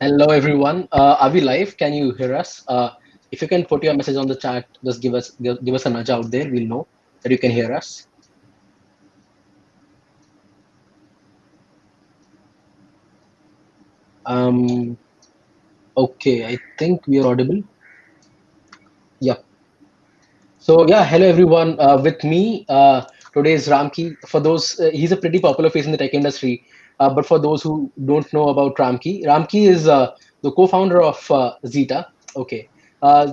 Hello, everyone. Are we live? Can you hear us? If you can put your message on the chat, just give us a nudge out there. We'll know that you can hear us. Um, okay, I think we are audible. Yep. So yeah, hello everyone. With me today is Ramki. For those, he's a pretty popular face in the tech industry. But for those who don't know about Ramki, Ramki is the co-founder of Zeta. Okay,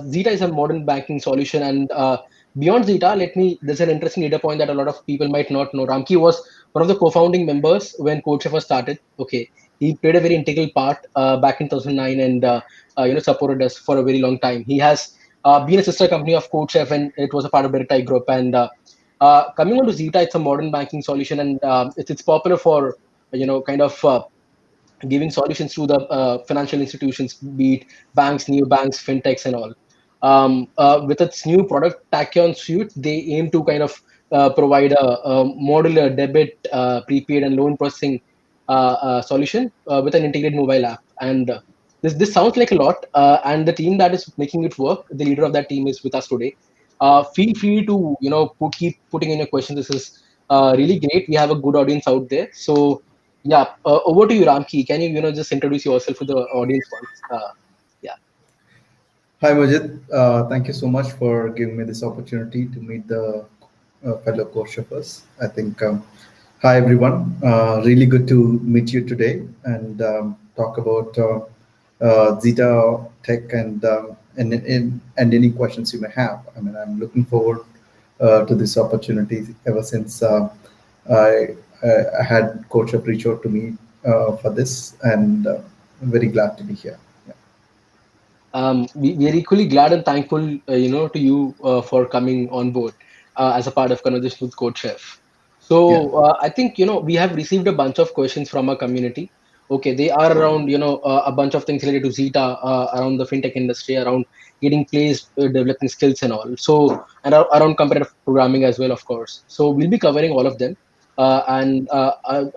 Zeta is a modern banking solution, and beyond Zeta, There's an interesting data point that a lot of people might not know. Ramki was one of the co-founding members when CodeChef was started. Okay, he played a very integral part back in 2009, and supported us for a very long time. He has been a sister company of CodeChef, and it was a part of Directi Group. And coming on to Zeta, it's a modern banking solution, and it's popular for kind of giving solutions to the financial institutions, be it banks, new banks, fintechs, and all. With its new product Tachyon Suite, they aim to kind of provide a modular debit, prepaid, and loan processing solution with an integrated mobile app. And this sounds like a lot, and the team that is making it work, the leader of that team is with us today. Feel free to keep putting in your questions. This is really great. We have a good audience out there, so yeah, over to you, Ramki. Can you, just introduce yourself to the audience once? Yeah. Hi, Majid. Thank you so much for giving me this opportunity to meet the fellow co-chefers. I think, hi, everyone. Really good to meet you today and talk about Zeta Tech and any questions you may have. I mean, I'm looking forward to this opportunity ever since I had co-chef reach out to me for this, and I'm very glad to be here. Yeah. We are equally glad and thankful, to you for coming on board as a part of Conversation with CodeChef. Yeah. So I think, we have received a bunch of questions from our community. Okay, they are around, a bunch of things related to Zeta, around the fintech industry, around getting placed, developing skills and all. So, and around competitive programming as well, of course. So we'll be covering all of them. I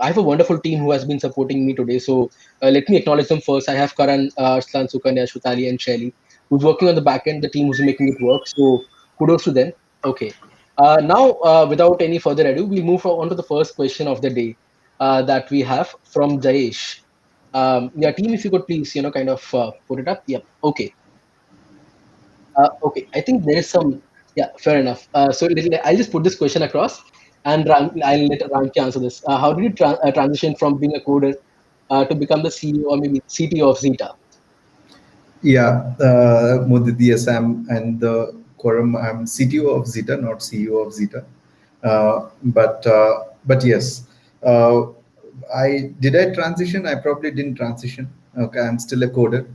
have a wonderful team who has been supporting me today. So let me acknowledge them first. I have Karan, Arslan, Sukanya, Shutali, and Shelly, who's working on the back end, the team who's making it work. So kudos to them. Okay. Now, without any further ado, we move on to the first question of the day that we have from Jayesh. Yeah, team, if you could please, kind of put it up. Yep. Okay. Okay. I think there is some. Yeah, fair enough. I'll just put this question across, and I'll let Ramki answer this. How did you transition from being a coder to become the CEO or maybe CTO of Zeta? Yeah, Mudit, yes, and the quorum. I'm CTO of Zeta, not CEO of Zeta. But yes, uh, I transition. I probably didn't transition. Okay, I'm still a coder.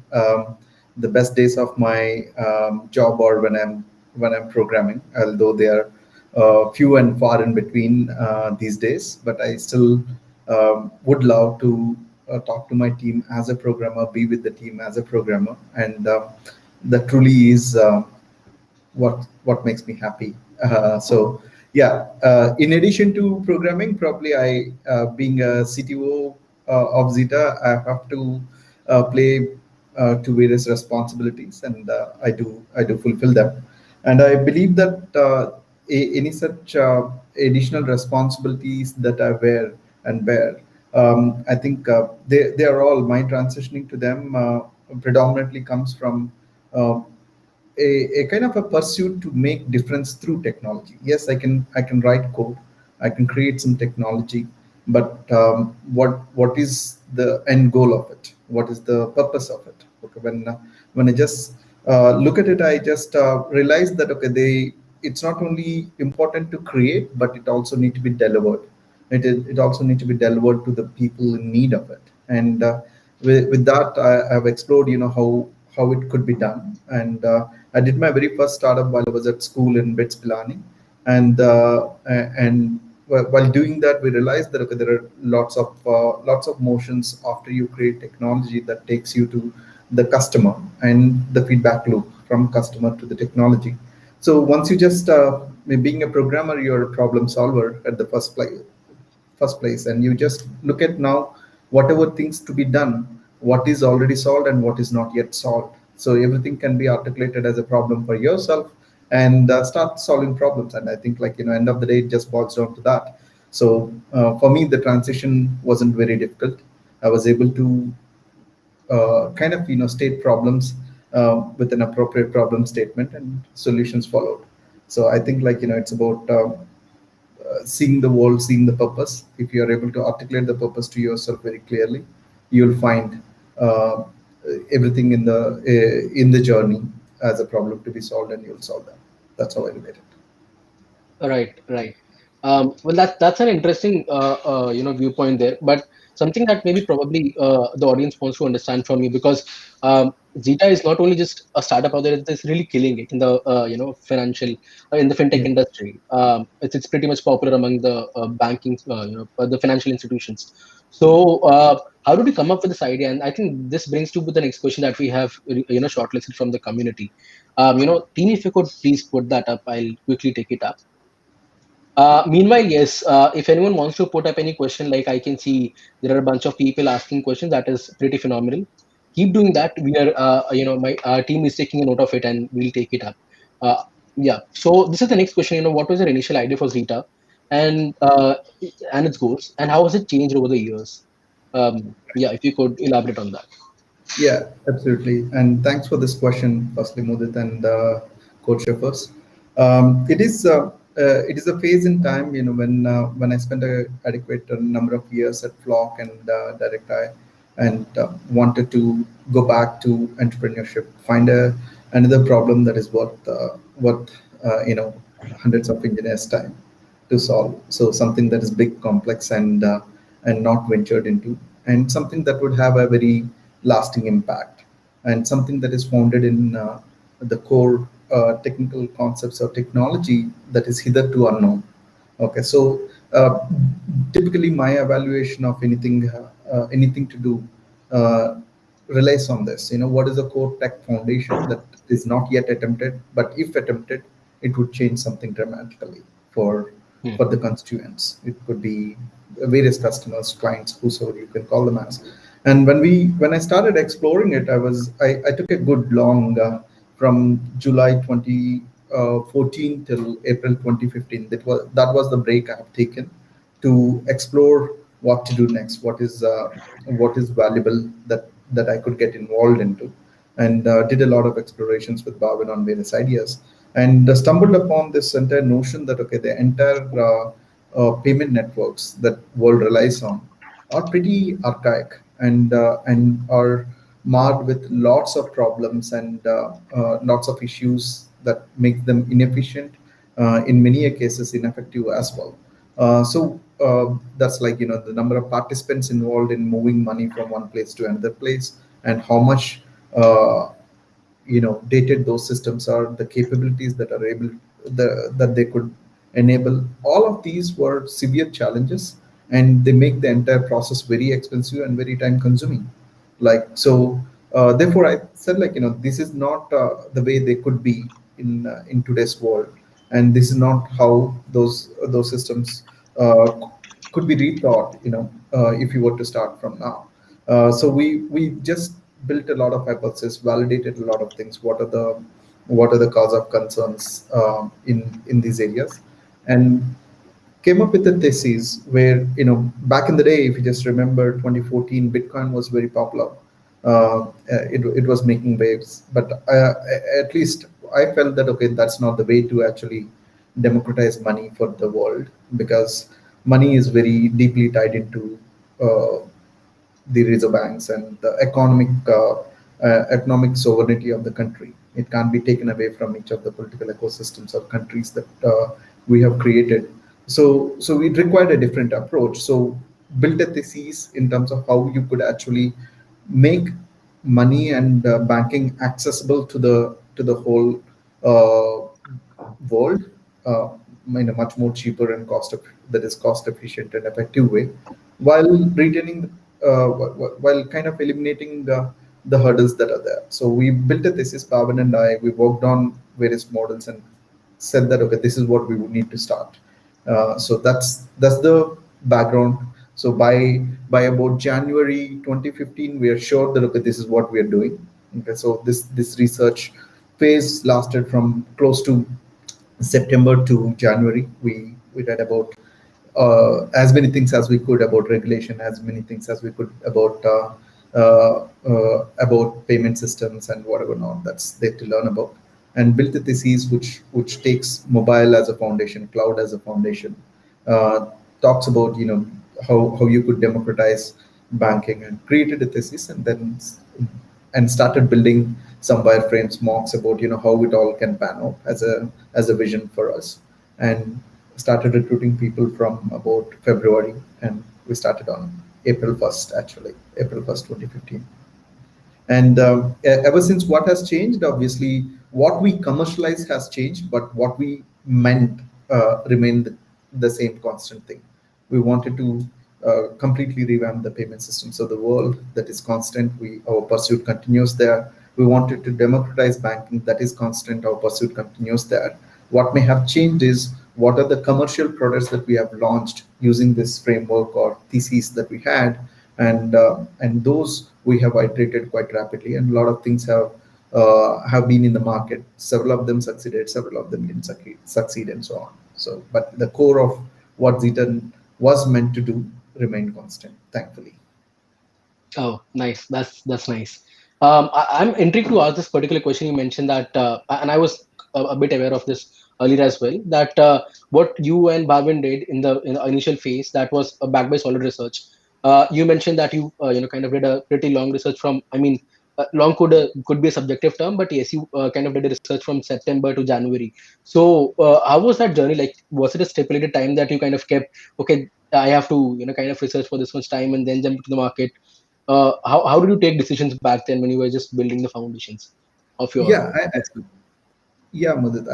The best days of my job are when I'm programming, although they are few and far in between these days. But I still would love to talk to my team as a programmer, be with the team as a programmer, and that truly is what makes me happy. So yeah, in addition to programming, probably being a CTO of Zeta, I have to play to various responsibilities, and I do fulfill them. And I believe that any such additional responsibilities that I wear and bear, I think they are all my transitioning to them predominantly comes from uh, a kind of a pursuit to make difference through technology. Yes, I can write code, I can create some technology, but what is the end goal of it? What is the purpose of it? Okay, when I just look at it, I just realize that okay, it's not only important to create, but it also need to be delivered. It also need to be delivered to the people in need of it. And with that, I have explored, how it could be done. And I did my very first startup while I was at school in Bits Pilani, and while doing that, we realized that okay, there are lots of motions after you create technology that takes you to the customer and the feedback loop from customer to the technology. So once you just being a programmer, you're a problem solver at the first place, and you just look at now whatever things to be done, what is already solved and what is not yet solved. So everything can be articulated as a problem for yourself, and start solving problems. And I think, like, end of the day, it just boils down to that. So for me, the transition wasn't very difficult. I was able to kind of state problems with an appropriate problem statement, and solutions followed. So I think, like, it's about seeing the world, seeing the purpose. If you are able to articulate the purpose to yourself very clearly, you'll find uh, everything in the journey as a problem to be solved, and you'll solve that. That's how I relate it. Right, right. Well, that's an interesting viewpoint there, but something that maybe probably the audience wants to understand from you, because Zeta is not only just a startup out there; it's really killing it in the financial in the fintech Yeah. industry. It's pretty much popular among the banking the financial institutions. So how did you come up with this idea? And I think this brings to the next question that we have shortlisted from the community. Team, if you could please put that up, I'll quickly take it up. Meanwhile, yes, if anyone wants to put up any question, like I can see there are a bunch of people asking questions. That is pretty phenomenal. Keep doing that. We are, my team is taking a note of it, and we'll take it up. Uh, yeah. So this is the next question. What was your initial idea for Zeta, and its goals, and how has it changed over the years? Yeah, if you could elaborate on that. Yeah, absolutely. And thanks for this question, firstly, Mudit and Coach Sheffers. It is a phase in time, when I spent a adequate number of years at Flock and Directi, and wanted to go back to entrepreneurship, find another problem that is worth hundreds of engineers' time to solve. So something that is big, complex, and not ventured into, and something that would have a very lasting impact, and something that is founded in the core technical concepts or technology that is hitherto unknown. Okay, so typically my evaluation of anything to do uh, relies on this. What is the core tech foundation that is not yet attempted, but if attempted, it would change something dramatically for Hmm. for the constituents. It could be various customers, clients, whosoever you can call them as. And when I started exploring it, I took a good long from July 2014 till April 2015. That was the break I have taken to explore what to do next, what is valuable that I could get involved into, and did a lot of explorations with Bhavin on various ideas, and stumbled upon this entire notion that, okay, the entire payment networks that world relies on are pretty archaic, and are marred with lots of problems, and lots of issues that make them inefficient, in many cases ineffective as well. So that's like, the number of participants involved in moving money from one place to another place, and how much uh, dated those systems are, the capabilities that are that they could enable. All of these were severe challenges, and they make the entire process very expensive and very time consuming. Like, so therefore I said, like, this is not the way they could be in today's world, and this is not how those systems uh, could be rethought, if you were to start from now. So we just built a lot of hypotheses, validated a lot of things. What are the cause of concerns in these areas, and came up with a thesis where, back in the day, if you just remember 2014, Bitcoin was very popular. It was making waves, but at least I felt that, okay, that's not the way to actually democratize money for the world, because money is very deeply tied into uh, the reserve banks and the economic sovereignty of the country. It can't be taken away from each of the political ecosystems or countries that we have created. So it required a different approach. So built a thesis in terms of how you could actually make money and banking accessible to the whole uh, world, uh, in a much more cheaper and cost efficient and effective way, while retaining while kind of eliminating the hurdles that are there. So we built a thesis, Pavan and I. We worked on various models and said that, okay, this is what we would need to start. So that's the background. So by about January 2015, we are sure that okay, this is what we are doing. Okay, so this research phase lasted from close to September to January. We read about as many things as we could about regulation, as many things as we could about payment systems and whatever not that's there to learn about, and built a thesis which takes mobile as a foundation, cloud as a foundation, uh, talks about how you could democratize banking, and created a thesis, and then started building some wireframes mocks about how it all can pan out as a vision for us, and started recruiting people from about February, and we started on April 1st, actually April 1st 2015. And ever since, what has changed? Obviously, what we commercialize has changed, but what we meant remained the same constant thing. We wanted to completely revamp the payment system. So the world, that is constant. Our pursuit continues there. We wanted to democratize banking. That is constant. Our pursuit continues there. What may have changed is what are the commercial products that we have launched using this framework or theses that we had, and those we have iterated quite rapidly, and a lot of things have been in the market. Several of them succeeded, several of them didn't succeed, and so on. So, but the core of what Zeta was meant to do remained constant, thankfully. Oh, nice. That's nice. I'm intrigued to ask this particular question. You mentioned that, and I was a bit aware of this earlier as well. That what you and Bhavin did in the initial phase, that was backed by solid research. You mentioned that you kind of did a pretty long research from. I mean, long could be a subjective term, but yes, you kind of did a research from September to January. So, how was that journey like? Was it a stipulated time that you kind of kept? Okay, I have to kind of research for this much time and then jump to the market. How did you take decisions back then when you were just building the foundations of your Yeah, investment? yeah, Madhut.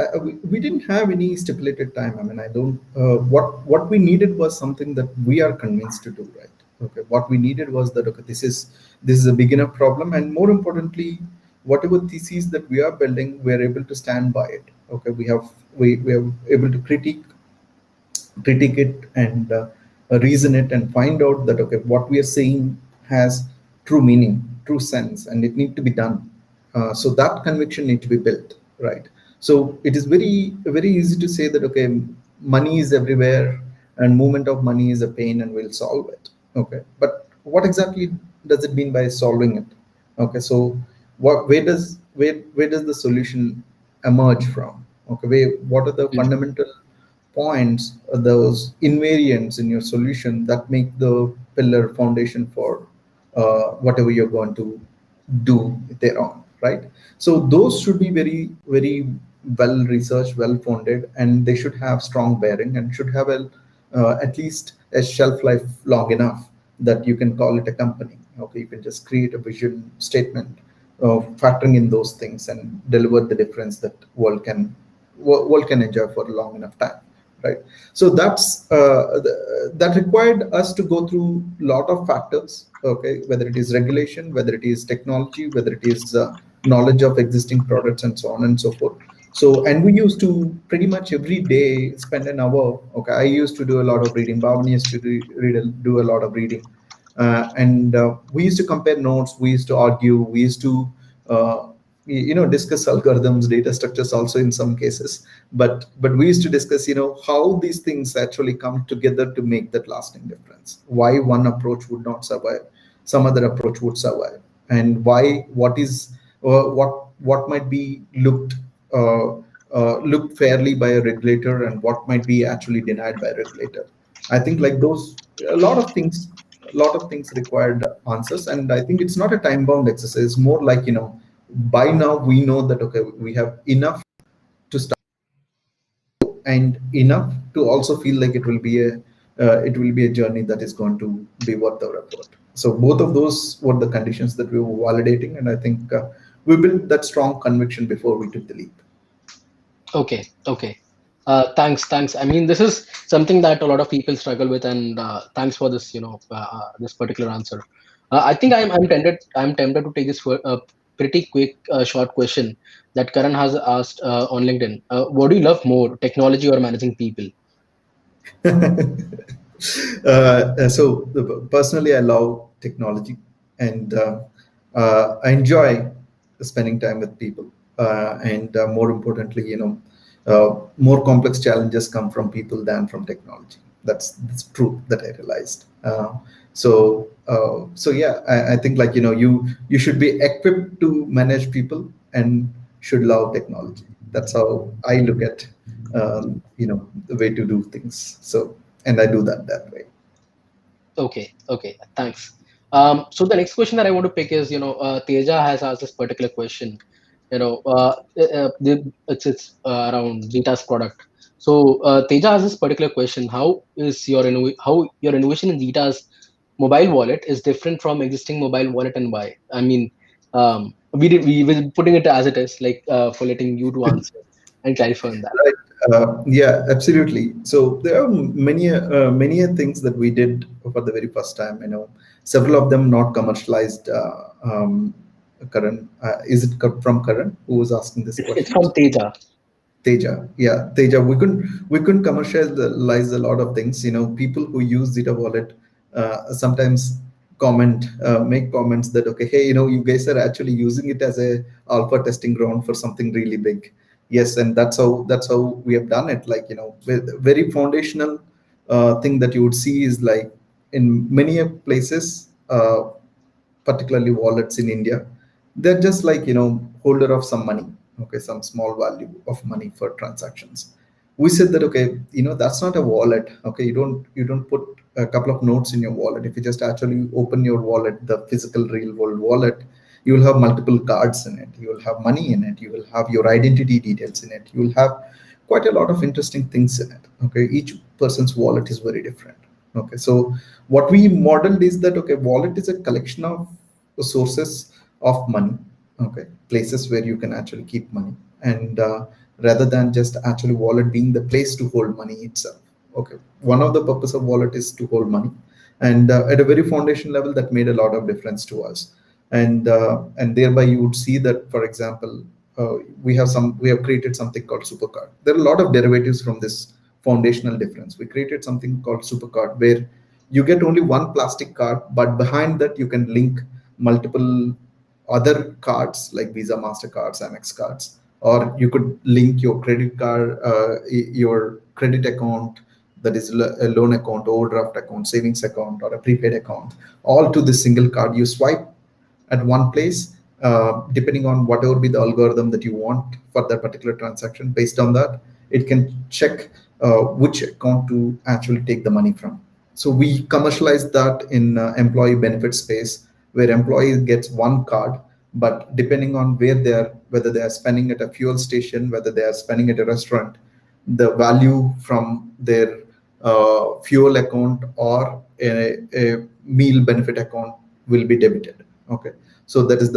We didn't have any stipulated time. I mean, I don't. What we needed was something that we are convinced to do, right? Okay. What we needed was that okay, this is a big enough problem, and more importantly, whatever thesis that we are building, we are able to stand by it. Okay, we are able to critique it, and reason it, and find out that okay, what we are saying has true meaning, true sense, and it need to be done. So that conviction need to be built, right? So it is very easy to say that okay, money is everywhere, and movement of money is a pain, and we'll solve it. Okay, but what exactly does it mean by solving it? Okay, so where does the solution emerge from? Okay, what are the Mm. fundamental points, those invariants in your solution that make the pillar foundation for whatever you're going to do thereon, right? So those should be very well researched, well founded, and they should have strong bearing, and should have at least a shelf life long enough that you can call it a company. Okay, you can just create a vision statement, factoring in those things, and deliver the difference that world can enjoy for a long enough time, right? So that required us to go through a lot of factors. Okay, whether it is regulation, whether it is technology, whether it is knowledge of existing products, and so on and so forth. So, and we used to pretty much every day spend an hour. Okay, I used to do a lot of reading. Bhavani used to do a lot of reading, and we used to compare notes. We used to argue. We used to uh, discuss algorithms, data structures also in some cases. But we used to discuss how these things actually come together to make that lasting difference. Why one approach would not survive, some other approach would survive, and why what might be looked fairly by a regulator, and what might be actually denied by a regulator. I think like those a lot of things a lot of things required answers, and I think it's not a time bound exercise. More like by now we know that okay, we have enough to start, and enough to also feel like it will be a journey that is going to be worth our effort. So both of those were the conditions that we were validating, and I think we built that strong conviction before we took the leap. Okay, okay. Thanks. I mean, this is something that a lot of people struggle with, and thanks for this, this particular answer. I think I'm tempted to take this for a pretty quick, short question that Karan has asked on LinkedIn. What do you love more, technology or managing people? Personally, I love technology, and I enjoy spending time with people. And more importantly, more complex challenges come from people than from technology. That's true that I realized. So yeah, I think like you should be equipped to manage people and should love technology. That's how I look at the way to do things. So and I do that way. Okay, okay, thanks. So the next question that I want to pick is, Teja has asked this particular question. It's around Zeta's product. So Teja has this particular question: how your innovation in Zeta's mobile wallet is different from existing mobile wallet, and why? I mean, we were putting it as it is, like for letting you to answer and clarify on that. Right. Yeah, absolutely. So there are many things that we did for the very first time. Several of them not commercialized. Karan, is it from Karan who was asking this It's question? from Teja. Teja, yeah, Teja. We couldn't commercialize a lot of things. People who use Zeta Wallet sometimes make comments that okay, hey, you guys are actually using it as a alpha testing ground for something really big. Yes, and that's how we have done it. Like very foundational thing that you would see is like in many places. Particularly wallets in India, they're just like holder of some money, okay, some small value of money for transactions. We said that okay, that's not a wallet. Okay, you don't put a couple of notes in your wallet. If you just actually open your wallet, the physical real world wallet, you will have multiple cards in it. You will have money in it. You will have your identity details in it. You will have quite a lot of interesting things in it. Okay, each person's wallet is very different. Okay, so what we modeled is that okay, wallet is a collection of sources of money, okay, places where you can actually keep money, and rather than just actually wallet being the place to hold money itself. Okay, one of the purpose of wallet is to hold money, and at a very foundation level, that made a lot of difference to us. And thereby you would see that, for example, we have created something called supercard. There are a lot of derivatives from this foundational difference. We created something called supercard where you get only one plastic card, but behind that you can link multiple other cards like Visa, Mastercards, Amex cards, or you could link your credit card, your credit account, that is a loan account, overdraft account, savings account, or a prepaid account, all to this single card. You swipe at one place, depending on whatever be the algorithm that you want for that particular transaction. Based on that, it can check which account to actually take the money from. So we commercialize that in employee benefit space, where employee gets one card, but depending on whether they are spending at a fuel station, whether they are spending at a restaurant, the value from their fuel account or a meal benefit account will be debited. Okay, so that is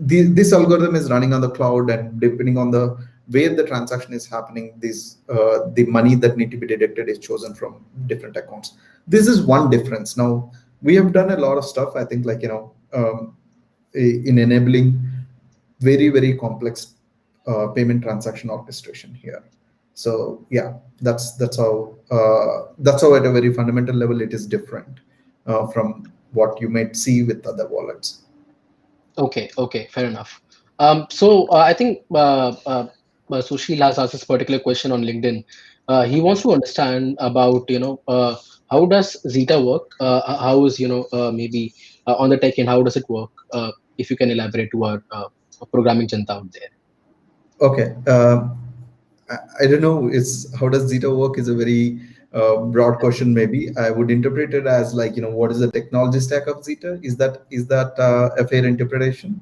this algorithm is running on the cloud, and depending on the where the transaction is happening, the money that need to be deducted is chosen from different accounts. This is one difference. Now we have done a lot of stuff. I think like in enabling very complex payment transaction orchestration here. So yeah, that's how at a very fundamental level it is different from what you might see with other wallets. Okay, okay, fair enough. So I think Sushil has asked this particular question on LinkedIn. He wants to understand about how does Zeta work? How is maybe on the tech end, how does it work? If you can elaborate to our programming janta out there. Okay. I don't know. Is how does Zeta work is a very broad question. Maybe I would interpret it as like what is the technology stack of Zeta? Is that a fair interpretation?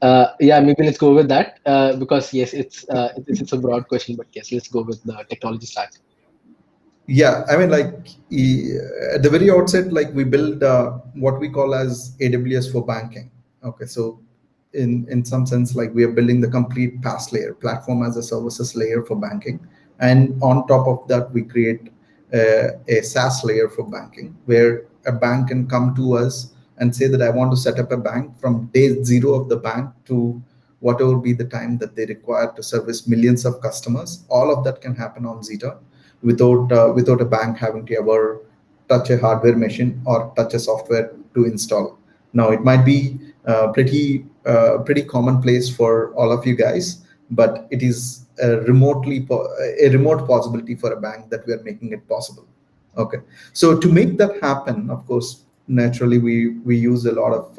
Yeah, maybe let's go with that because yes, it's a broad question, but yes, let's go with the technology stack. Yeah, I mean, like at the very outset, like we build what we call as AWS for banking. Okay, so in some sense, like we are building the complete PaaS layer, platform as a services layer for banking, and on top of that, we create a SaaS layer for banking, where a bank can come to us and say that I want to set up a bank from day zero of the bank to whatever be the time that they require to service millions of customers. All of that can happen on Zeta without a bank having to ever touch a hardware machine or touch a software to install. Now it might be pretty commonplace for all of you guys, but it is a remote possibility for a bank that we are making it possible. Okay, so to make that happen, of course, naturally we use a lot of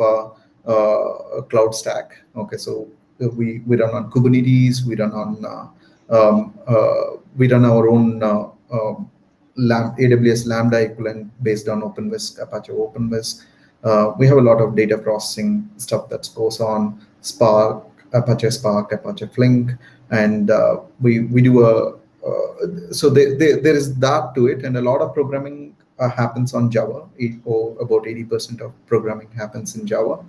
cloud stack. Okay, so we run on Kubernetes, we run our own AWS Lambda equivalent based on OpenWhisk, Apache OpenWhisk. We have a lot of data processing stuff that goes on Spark, Apache Flink, and we do a so there is that to it, and a lot of programming happens on Java. About 80% of programming happens in Java,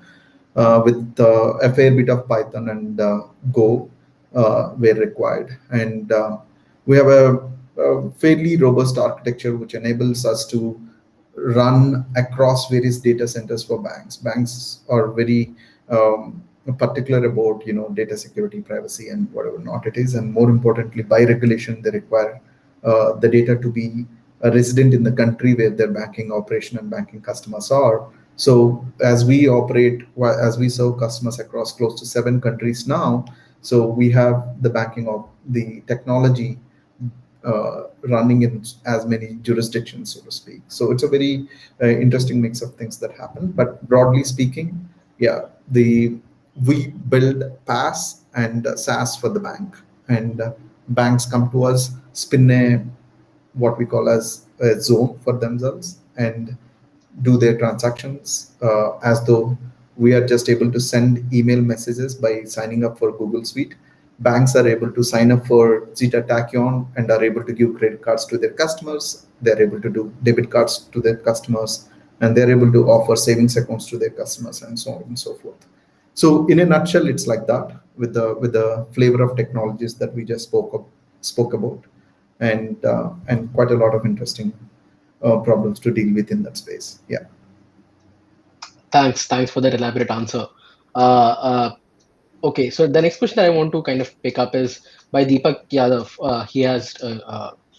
with a fair bit of Python and Go where required. And we have a fairly robust architecture which enables us to run across various data centers for banks. Banks are very particular about data security, privacy, and whatever not it is. And more importantly, by regulation, they require the data to be a resident in the country where their banking operation and banking customers are. So as we operate, as we serve customers across close to 7 countries now, so we have the banking of the technology running in as many jurisdictions, so to speak. So it's a very interesting mix of things that happen. But broadly speaking, yeah, we build PaaS and SaaS for the bank, and banks come to us, spin a what we call as a zone for themselves, and do their transactions as though we are just able to send email messages by signing up for Google Suite. Banks are able to sign up for Zeta Tachyon and are able to give credit cards to their customers. They're able to do debit cards to their customers, and they're able to offer savings accounts to their customers, and so on and so forth. So in a nutshell, it's like that, with the flavor of technologies that we just spoke about, and quite a lot of interesting problems to deal with in that space. Yeah. Thanks for that elaborate answer. Uh, uh, Okay, so the next question that I want to kind of pick up is by Deepak Yadav. He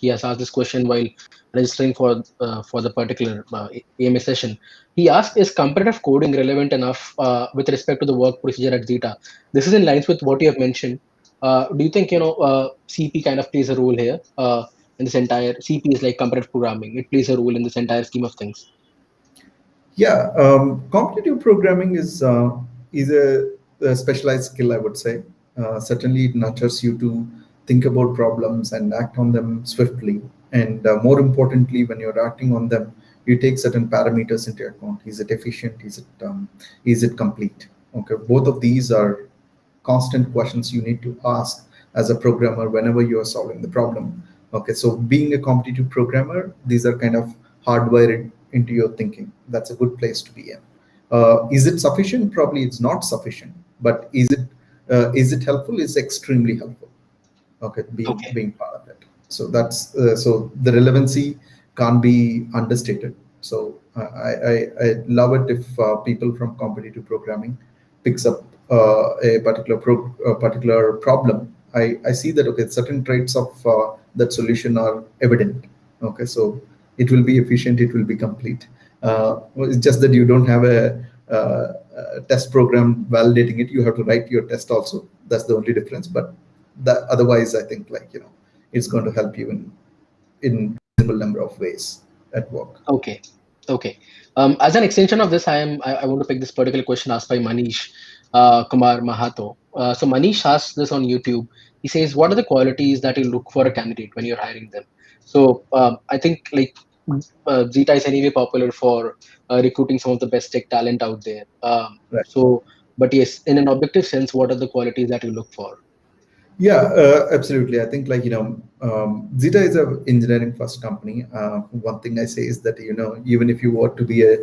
has asked this question while registering for the particular AMA session. He asked, "Is comparative coding relevant enough with respect to the work procedure at Zeta?" This is in lines with what you have mentioned. Do you think CP kind of plays a role here in this entire CP is like comparative programming? It plays a role in this entire scheme of things. Yeah, competitive programming is a specialized skill, I would say. Certainly, it nurtures you to think about problems and act on them swiftly. And more importantly, when you're acting on them, you take certain parameters into account. Is it efficient? Is it complete? Okay, both of these are constant questions you need to ask as a programmer whenever you are solving the problem. Okay, so being a competitive programmer, these are kind of hardwired into your thinking. That's a good place to be in. Is it sufficient? Probably it's not sufficient, but is it helpful? It's extremely helpful. Okay, Okay. being part of it. So that's so the relevancy can't be understated. So I love it if people from competitive programming picks up a particular problem. I see that, okay, certain traits of that solution are evident. Okay, so it will be efficient, it will be complete. Well, it's just that you don't have a test program validating it. You have to write your test also. That's the only difference. But that otherwise, I think, it's going to help you in reasonable number of ways at work. Okay. Okay. As an extension of this, I want to pick this particular question asked by Manish Kumar Mahato. So Manish asks this on YouTube. He says, "What are the qualities that you look for a candidate when you're hiring them?" So I think like Zeta is anyway popular for recruiting some of the best tech talent out there. Right. But yes, in an objective sense, what are the qualities that you look for? Yeah, absolutely. I think, Zeta is a engineering first company. One thing I say is that, even if you were to be a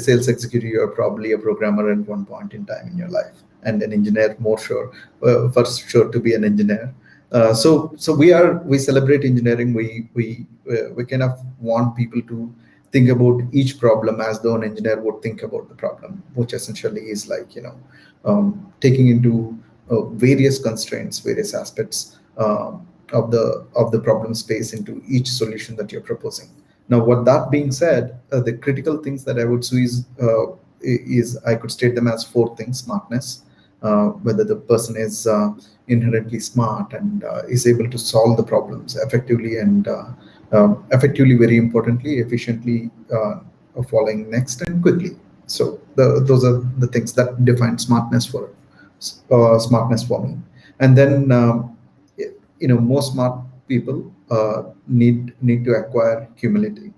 sales executive, you're probably a programmer at one point in time in your life, and an engineer more sure, first sure to be an engineer. So we celebrate engineering. We kind of want people to think about each problem as though an engineer would think about the problem, which essentially is taking into various constraints, various aspects of the problem space into each solution that you're proposing. Now, what that being said, the critical things that I would see is I could state them as four things: smartness, whether the person is inherently smart and is able to solve the problems effectively and effectively, very importantly, efficiently, following next and quickly. So those are the things that define smartness for me. And then most smart people need to acquire humility.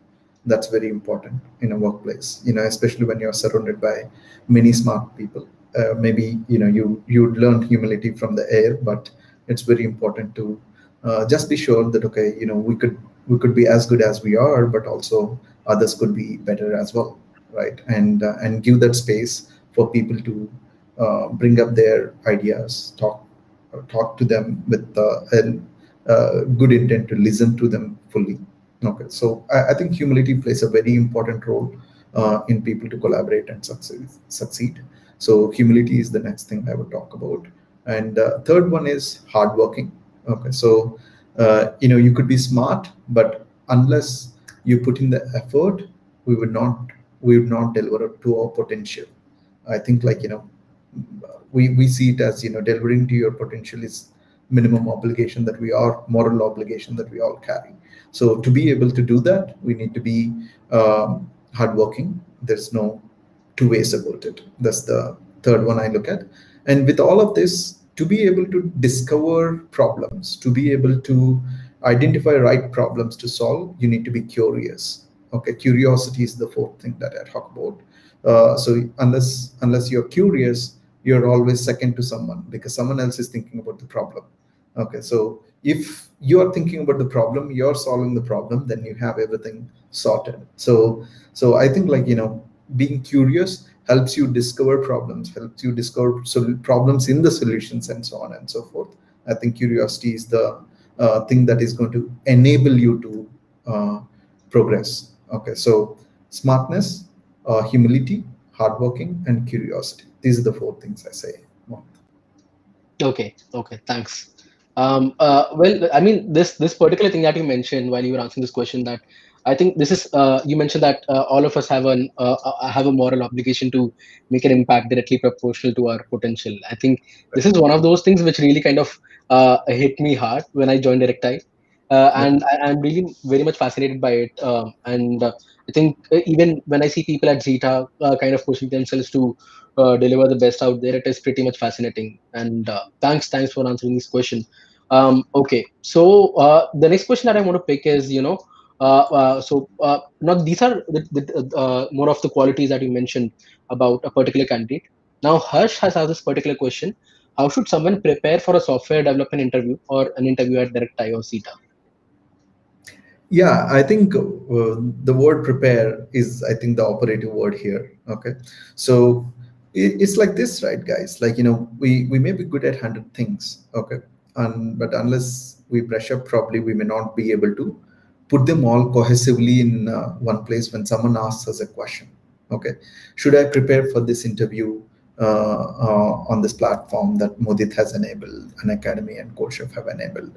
That's very important in a workplace, especially when you're surrounded by many smart people. Maybe you'd learn humility from the air, but it's very important to just be sure that, okay, we could be as good as we are, but also others could be better as well, right? And give that space for people to bring up their ideas, talk to them with a good intent to listen to them fully. Okay, so I think humility plays a very important role in people to collaborate and succeed. So humility is the next thing I would talk about. And third one is hardworking. Okay, so you could be smart, but unless you put in the effort, we would not we would not deliver to our potential. I think, we see it as, delivering to your potential is minimum obligation that we are moral obligation that we all carry. So to be able to do that, we need to be hardworking. There's no two ways about it. That's the third one I look at. And with all of this, to be able to discover problems, to be able to identify right problems to solve, you need to be curious. Okay, curiosity is the fourth thing that I talk about. So unless you're curious, you're always second to someone because someone else is thinking about the problem. Okay, so if you are thinking about the problem, you're solving the problem, then you have everything sorted. So I think, being curious helps you discover problems, helps you discover problems in the solutions, and so on and so forth. I think curiosity is the thing that is going to enable you to progress. Okay, so smartness, humility, hardworking, and curiosity. These are the four things I say. Okay, thanks. Well, I mean, this particular thing that you mentioned while you were answering this question, that I think this is you mentioned that all of us have a moral obligation to make an impact directly proportional to our potential. I think this is one of those things which really kind of hit me hard when I joined Directi, Yep. and I'm really very much fascinated by it. And I think even when I see people at Zeta kind of pushing themselves to deliver the best out there, it is pretty much fascinating. And thanks for answering this question. Okay, so the next question that I want to pick is, now these are more of the qualities that you mentioned about a particular candidate. Now Harsh has asked this particular question: how should someone prepare for a software development interview or an interview at Directi or Zeta? Yeah, I think the word prepare is, I think, the operative word here. Okay, so it's like this, right, guys? We may be good at 100 things, okay, but unless we brush up, probably we may not be able to put them all cohesively in one place when someone asks us a question. Okay, should I prepare for this interview on this platform that Modit has enabled, an academy and CodeChef have enabled?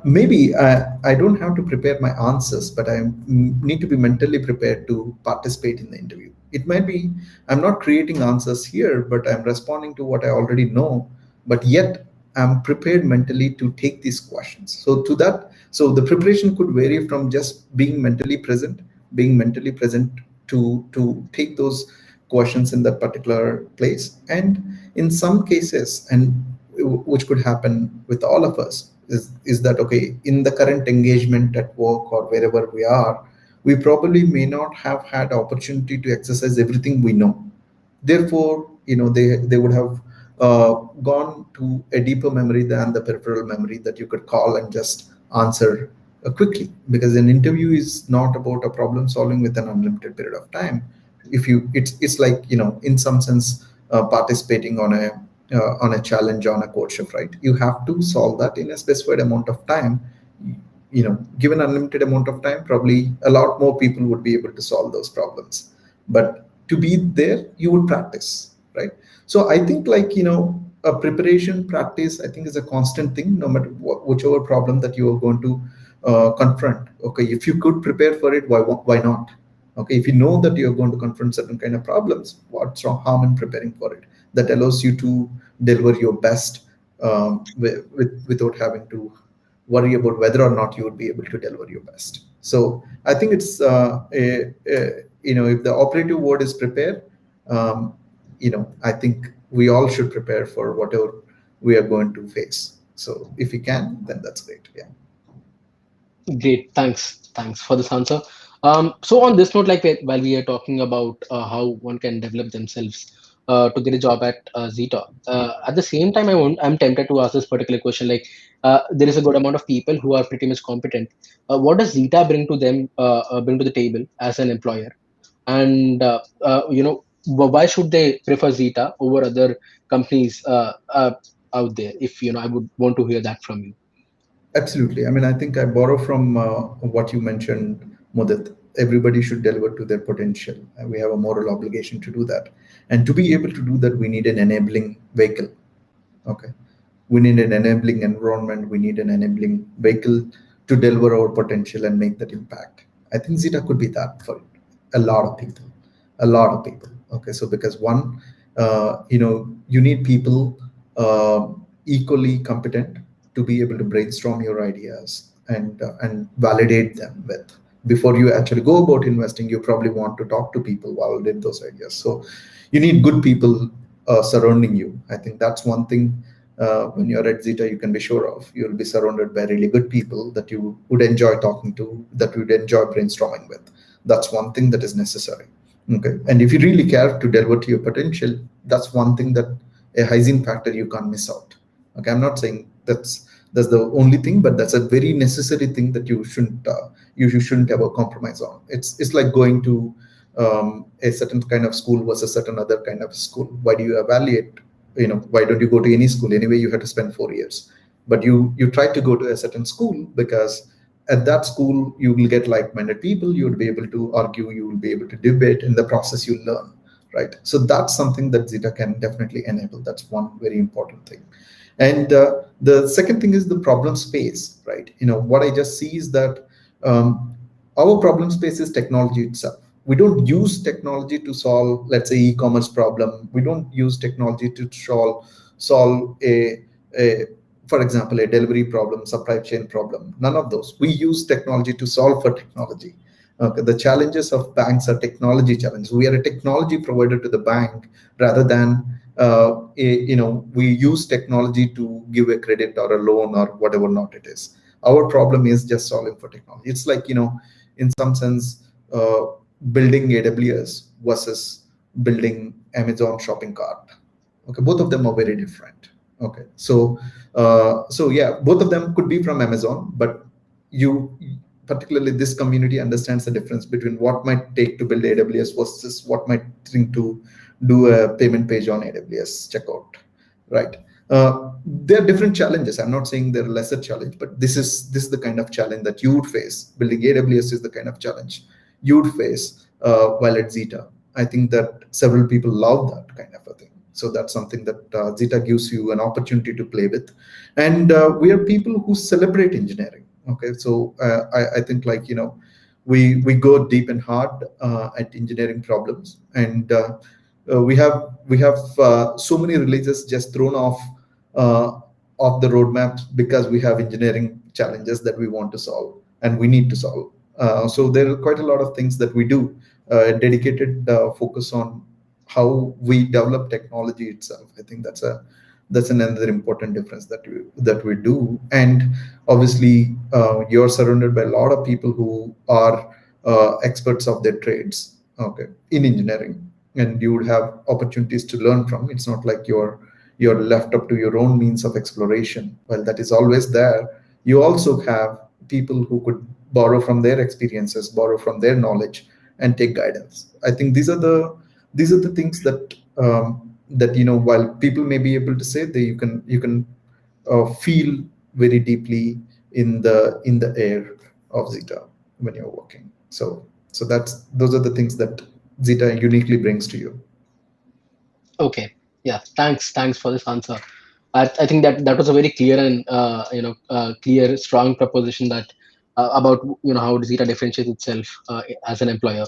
Maybe I don't have to prepare my answers, but I need to be mentally prepared to participate in the interview. It might be I'm not creating answers here, but I'm responding to what I already know, but yet I'm prepared mentally to take these questions. So the preparation could vary from just being mentally present to take those questions in that particular place. And in some cases, and which could happen with all of us, is that, okay, in the current engagement at work or wherever we are, we probably may not have had opportunity to exercise everything we know. Therefore, they would have gone to a deeper memory than the peripheral memory that you could call and just answer quickly, because an interview is not about a problem solving with an unlimited period of time. If you It's like, in some sense, participating on a challenge on a courtship, right? You have to solve that in a specified amount of time. Given unlimited amount of time, probably a lot more people would be able to solve those problems. But to be there, you would practice, right? So I think, a preparation practice, I think, is a constant thing, no matter whichever problem that you are going to confront. Okay, if you could prepare for it, why not? Okay, if you know that you're going to confront certain kind of problems, what's wrong harm in preparing for it? That allows you to deliver your best, without having to worry about whether or not you would be able to deliver your best. So I think it's if the operative word is prepare, um, I think we all should prepare for whatever we are going to face. So if we can, then that's great. Yeah. Great, thanks for this answer. So on this note, like while we are talking about how one can develop themselves to get a job at Zeta, at the same time, I'm tempted to ask this particular question. Like, there is a good amount of people who are pretty much competent. What does Zeta bring to them, bring to the table as an employer? And why should they prefer Zeta over other companies out there? If I would want to hear that from you. Absolutely. I mean, I think I borrow from what you mentioned, Mudit. Everybody should deliver to their potential. And we have a moral obligation to do that. And to be able to do that, we need an enabling vehicle. Okay. We need an enabling environment. We need an enabling vehicle to deliver our potential and make that impact. I think Zeta could be that for a lot of people. A lot of people. Okay. So because one, you need people equally competent to be able to brainstorm your ideas and validate them with. Before you actually go about investing, you probably want to talk to people, validate those ideas. So you need good people surrounding you. I think that's one thing. When you're at Zeta, you can be sure of you'll be surrounded by really good people that you would enjoy talking to, that you would enjoy brainstorming with. That's one thing that is necessary. Okay, and if you really care to deliver to your potential, that's one thing that a hygiene factor you can't miss out. Okay, I'm not saying that's the only thing, but that's a very necessary thing that you shouldn't ever compromise on. It's like going to a certain kind of school versus certain other kind of school. Why do you evaluate? Why don't you go to any school anyway? You have to spend 4 years, but you try to go to a certain school because at that school you will get like-minded people. You will be able to argue. You will be able to debate. In the process, you learn, right? So that's something that Zeta can definitely enable. That's one very important thing. And the second thing is the problem space, right? What I just see is that um, our problem space is technology itself. We don't use technology to solve, let's say, e-commerce problem. We don't use technology to solve a for example, a delivery problem, supply chain problem. None of those. We use technology to solve for technology. Okay, the challenges of banks are technology challenges. We are a technology provider to the bank rather than we use technology to give a credit or a loan or whatever not it is. Our problem is just solving for technology. It's like, in some sense, building AWS versus building Amazon shopping cart. Okay, both of them are very different. Okay, so yeah, both of them could be from Amazon, but you particularly this community understands the difference between what might take to build AWS versus what might take to do a payment page on AWS checkout, right? There are different challenges. I'm not saying they're a lesser challenge, but this is the kind of challenge that you would face. Building AWS is the kind of challenge you would face while at Zeta. I think that several people love that kind of a thing. So that's something that Zeta gives you an opportunity to play with. And we are people who celebrate engineering. Okay, so I think like we go deep and hard at engineering problems, and we have so many releases just thrown uh, off the roadmap because we have engineering challenges that we want to solve and we need to solve. So there are quite a lot of things that we do. Dedicated focus on how we develop technology itself. I think that's another important difference that we do. And obviously, you're surrounded by a lot of people who are experts of their trades. Okay, in engineering, and you would have opportunities to learn from. It's not like you're left up to your own means of exploration. Well, that is always there. You also have people who could borrow from their experiences, borrow from their knowledge, and take guidance. I think these are the things that while people may be able to say that you can feel very deeply in the air of Zeta when you're working. So those are the things that Zeta uniquely brings to you. Okay. Yeah. Thanks for this answer. I think that was a very clear and clear, strong proposition that about how Zeta differentiates itself as an employer.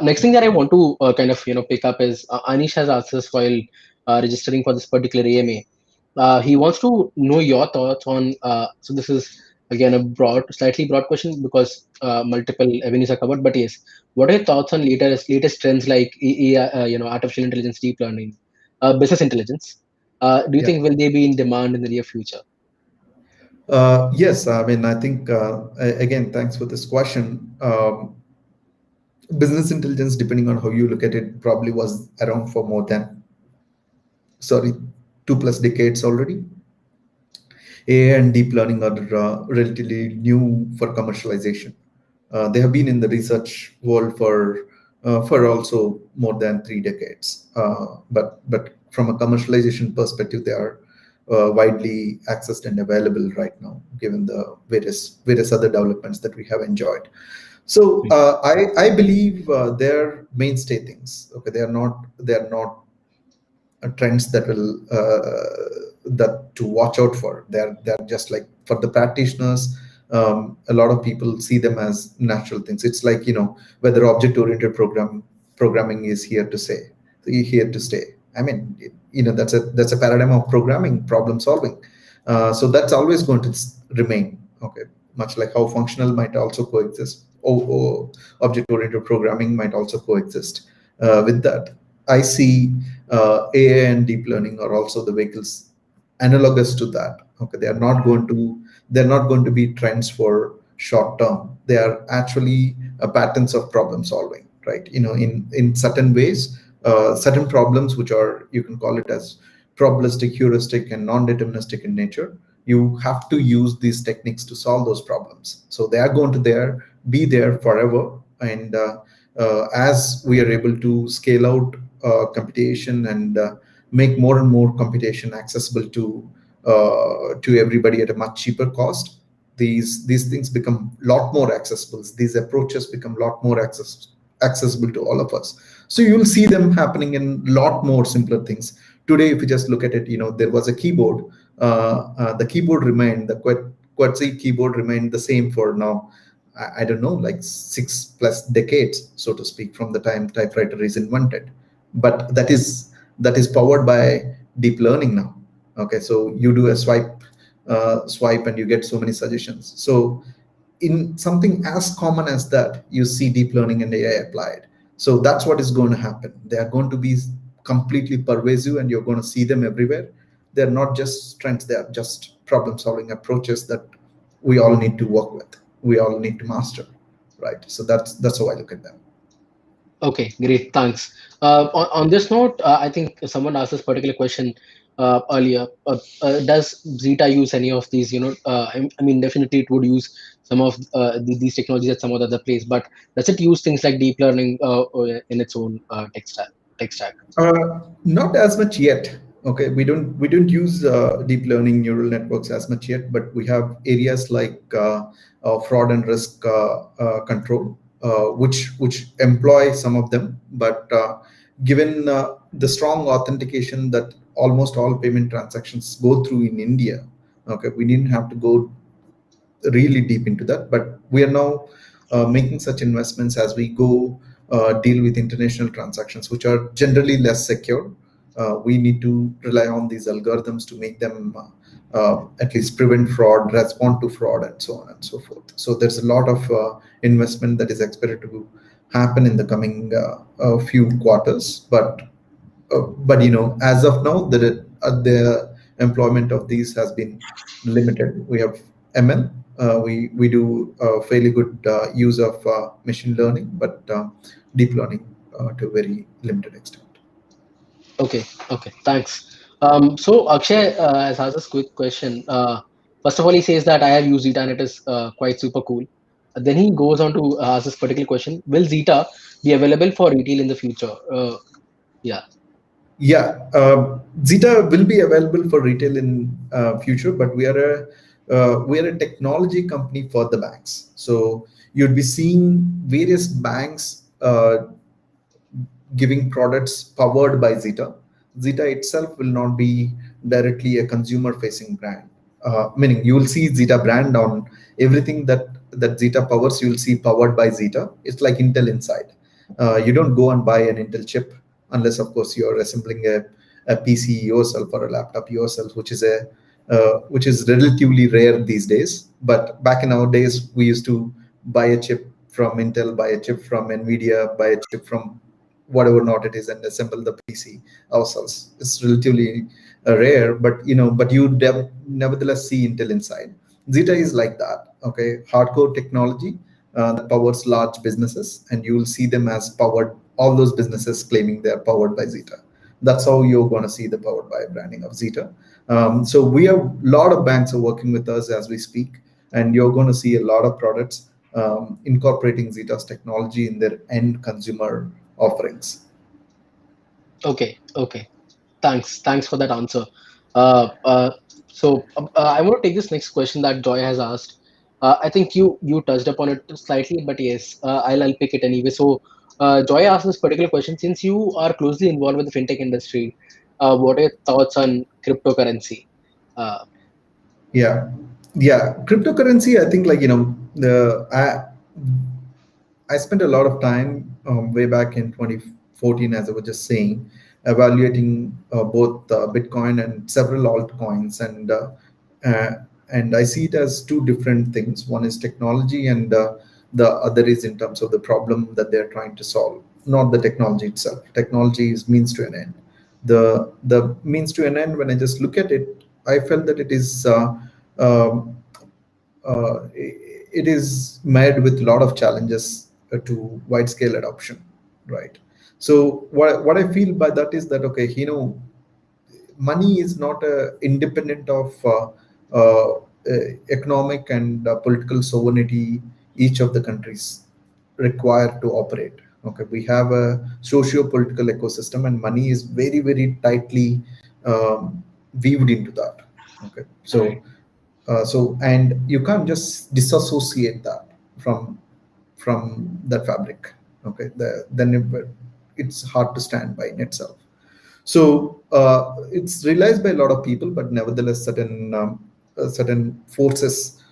Next thing that I want to kind of pick up is Anish has asked us while registering for this particular AMA. He wants to know your thoughts on. So this is again a slightly broad question because multiple avenues are covered. But yes, what are your thoughts on latest trends like artificial intelligence, deep learning, business intelligence? Do you Yeah. think will they be in demand in the near future? Yes, I mean, I think, again, thanks for this question. Business intelligence, depending on how you look at it, probably was around for more than, sorry, 2+ decades already. AI and deep learning are relatively new for commercialization. They have been in the research world for also more than 3 decades. But from a commercialization perspective, they are widely accessed and available right now, given the various other developments that we have enjoyed. So I believe they're mainstay things. Okay, they are not trends that will that to watch out for. They're just like for the practitioners. A lot of people see them as natural things. It's like, whether object oriented programming is here to stay. I mean, that's a paradigm of programming, problem solving. So that's always going to remain. Okay, much like how functional might also coexist, or object oriented programming might also coexist with that. I see AI and deep learning are also the vehicles analogous to that. Okay, they're not going to be trends for short term. They are actually patterns of problem solving, right? In certain ways, certain problems which are, you can call it as probabilistic, heuristic, and non-deterministic in nature. You have to use these techniques to solve those problems. So they are going to be there forever. And as we are able to scale out computation and make more and more computation accessible to everybody at a much cheaper cost, these things become a lot more accessible. These approaches become a lot more accessible to all of us. So you'll see them happening in a lot more simpler things. Today, if you just look at it, there was a keyboard. The keyboard remained, the QWERTY keyboard remained the same for now. I don't know, like 6+ decades, so to speak, from the time typewriter is invented. But that is powered by deep learning now. Okay, so you do a swipe and you get so many suggestions. So in something as common as that, you see deep learning and AI applied. So that's what is going to happen. They are going to be completely pervasive, and you're going to see them everywhere. They're not just trends, they are just problem solving approaches that we all need to work with, we all need to master, right? So that's how I look at them. Okay, great. Thanks. On this note, I think someone asked this particular question earlier. Does Zeta use any of these? I mean, definitely it would use some of these technologies at some other place, but does it use things like deep learning in its own tech stack? Tech stack. Not as much yet. Okay, we don't use deep learning neural networks as much yet, but we have areas like fraud and risk control, which employ some of them. But given the strong authentication that almost all payment transactions go through in India, okay, we didn't have to go really deep into that. But we are now making such investments as we go deal with international transactions, which are generally less secure. We need to rely on these algorithms to make them at least prevent fraud, respond to fraud, and so on and so forth. So there's a lot of investment that is expected to happen in the coming few quarters. But as of now, the employment of these has been limited. We have ML. We do fairly good use of machine learning, but deep learning to a very limited extent. Okay, okay, thanks. So Akshay has asked this quick question. First of all, he says that I have used Zeta and it is quite super cool. Then he goes on to ask this particular question: will Zeta be available for retail in the future? Yeah. Yeah, Zeta will be available for retail in future, but we are a technology company for the banks. So you'd be seeing various banks giving products powered by Zeta. Zeta itself will not be directly a consumer facing brand, meaning you will see Zeta brand on everything that that Zeta powers, you'll see powered by Zeta. It's like Intel inside. You don't go and buy an Intel chip unless, of course, you're assembling a PC yourself or a laptop yourself, which is relatively rare these days. But back in our days, we used to buy a chip from Intel, buy a chip from Nvidia, buy a chip from whatever not it is, and assemble the PC ourselves. It's relatively rare, but nevertheless see Intel inside. Zeta is like that. Okay, hardcore technology that powers large businesses, and you will see them as powered. All those businesses claiming they are powered by Zeta. That's how you're going to see the powered by branding of Zeta. So we have a lot of banks are working with us as we speak, and you're going to see a lot of products incorporating Zeta's technology in their end consumer offerings. Okay, okay. Thanks for that answer. I want to take this next question that Joy has asked. I think you touched upon it slightly, but yes, I'll pick it anyway. So, Joy asked this particular question: since you are closely involved with the fintech industry, what are your thoughts on cryptocurrency? Uh, Yeah, yeah. Cryptocurrency, I think, I spent a lot of time way back in 2014, as I was just saying, evaluating both Bitcoin and several altcoins, uh, and I see it as two different things. One is technology, and the other is in terms of the problem that they're trying to solve. Not the technology itself. Technology is means to an end. The means to an end. When I just look at it, I felt that it is. Um, it is met with a lot of challenges to wide scale adoption, right? So what I feel by that is that, okay, money is not independent of economic and political sovereignty each of the countries require to operate. Okay, we have a socio-political ecosystem, and money is very, very tightly weaved into that. Okay, right, and you can't just disassociate that from that fabric. Okay, it's hard to stand by in itself. So it's realized by a lot of people, but nevertheless, certain forces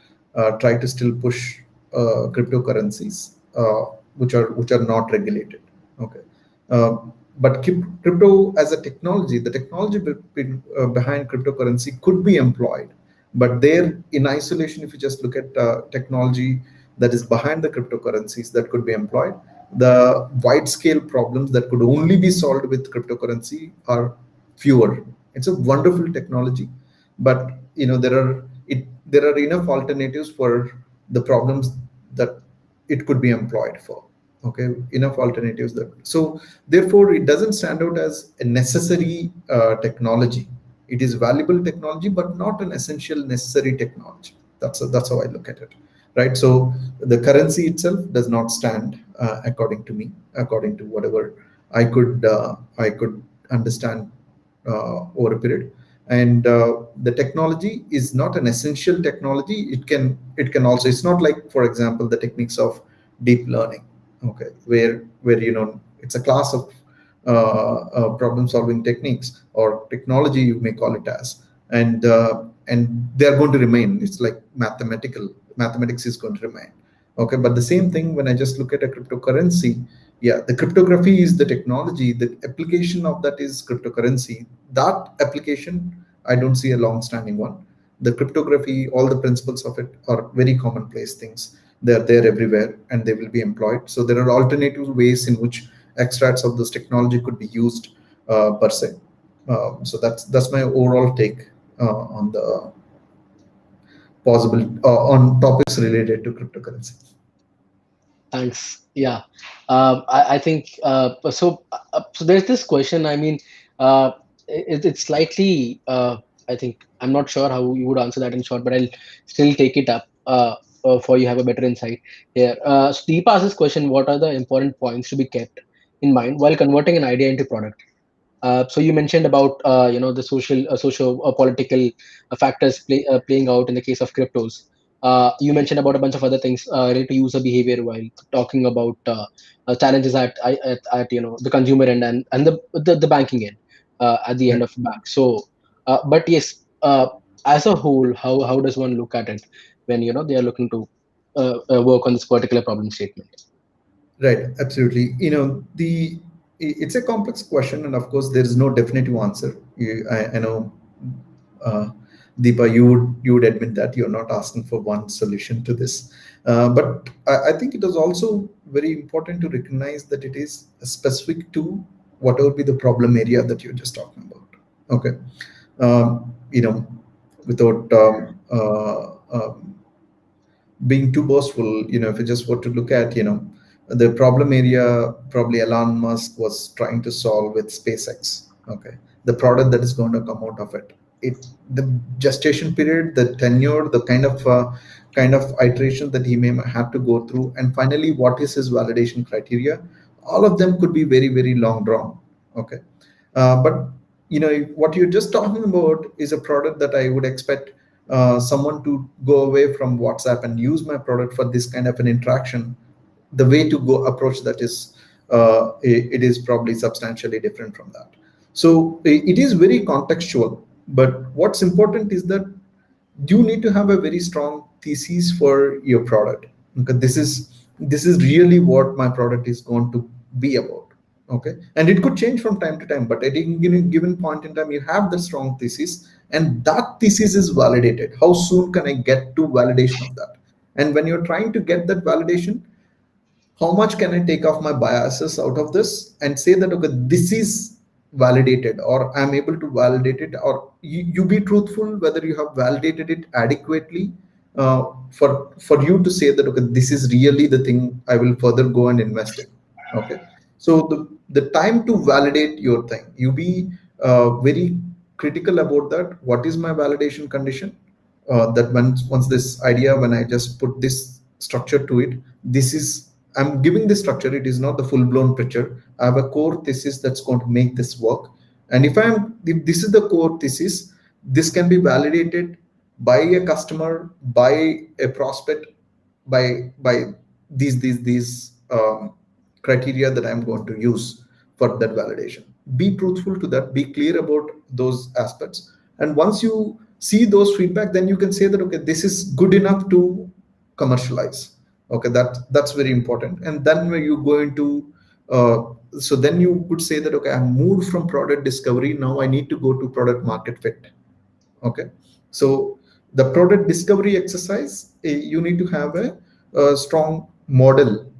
try to still push cryptocurrencies, which are not regulated. Okay, uh, but crypto as a technology, the technology behind cryptocurrency could be employed, but there in isolation, if you just look at technology that is behind the cryptocurrencies that could be employed, the wide scale problems that could only be solved with cryptocurrency are fewer. It's a wonderful technology, but there are enough alternatives for the problems that it could be employed for. Okay, enough alternatives that, so therefore it doesn't stand out as a necessary technology. It is valuable technology, but not an essential necessary technology. That's how I look at it, right? So the currency itself does not stand, according to me, according to whatever I could understand over a period. And the technology is not an essential technology. It can also, it's not like, for example, the techniques of deep learning. Okay, where it's a class of problem solving techniques or technology, you may call it as, and they are going to remain. It's like mathematics is going to remain. Okay, but the same thing when I just look at a cryptocurrency, yeah, the cryptography is the technology, the application of that is cryptocurrency. That application, I don't see a long standing one. The cryptography, all the principles of it are very commonplace things. They're there everywhere, and they will be employed. So there are alternative ways in which extracts of this technology could be used, per se. So that's my overall take on the possible on topics related to cryptocurrency. thanks. Yeah, I think so. There's this question. I mean, it's slightly. I think I'm not sure how you would answer that in short, but I'll still take it up for you have a better insight here. So Deepa asks this question: what are the important points to be kept in mind while converting an idea into product? So you mentioned about the social political factors playing out in the case of cryptos. You mentioned about a bunch of other things related to user behavior while talking about challenges at the consumer end and the banking end at the Yeah. end of the bank. So, but yes, as a whole, how does one look at it when they are looking to work on this particular problem statement? Right, absolutely. It's a complex question, and of course, there is no definitive answer. I know, uh, Deepa, you would admit that you're not asking for one solution to this, but I think it is also very important to recognize that it is specific to whatever be the problem area that you're just talking about. Okay, you know, without being too boastful, if you just were to look at, the problem area probably Elon Musk was trying to solve with SpaceX. Okay, the product that is going to come out of it, the gestation period, the tenure, the kind of iteration that he may have to go through, and finally, what is his validation criteria? All of them could be very, very long drawn. Okay, but what you're just talking about is a product that I would expect someone to go away from WhatsApp and use my product for this kind of an interaction. The way to go approach that is it is probably substantially different from that. So it is very contextual. But what's important is that you need to have a very strong thesis for your product, because this is really what my product is going to be about. Okay, and it could change from time to time, but at any given point in time, you have the strong thesis, and that thesis is validated. How soon can I get to validation of that? And when you're trying to get that validation, how much can I take off my biases out of this and say that, okay, this is validated, or I'm able to validate it, or you be truthful whether you have validated it adequately, for you to say that, okay, this is really the thing I will further go and invest in. Okay, so the time to validate your thing, you be very critical about that. What is my validation condition? That once this idea, when I just put this structure to it, this is, I'm giving this structure. It is not the full blown picture. I have a core thesis that's going to make this work. And if this is the core thesis, this can be validated by a customer, by a prospect, by these criteria that I'm going to use for that validation. Be truthful to that. Be clear about those aspects. And once you see those feedback, then you can say that, okay, this is good enough to commercialize. Okay, that's very important. And then when you go into so then you could say that, okay, I moved from product discovery, now I need to go to product market fit. Okay, so the product discovery exercise, you need to have a strong model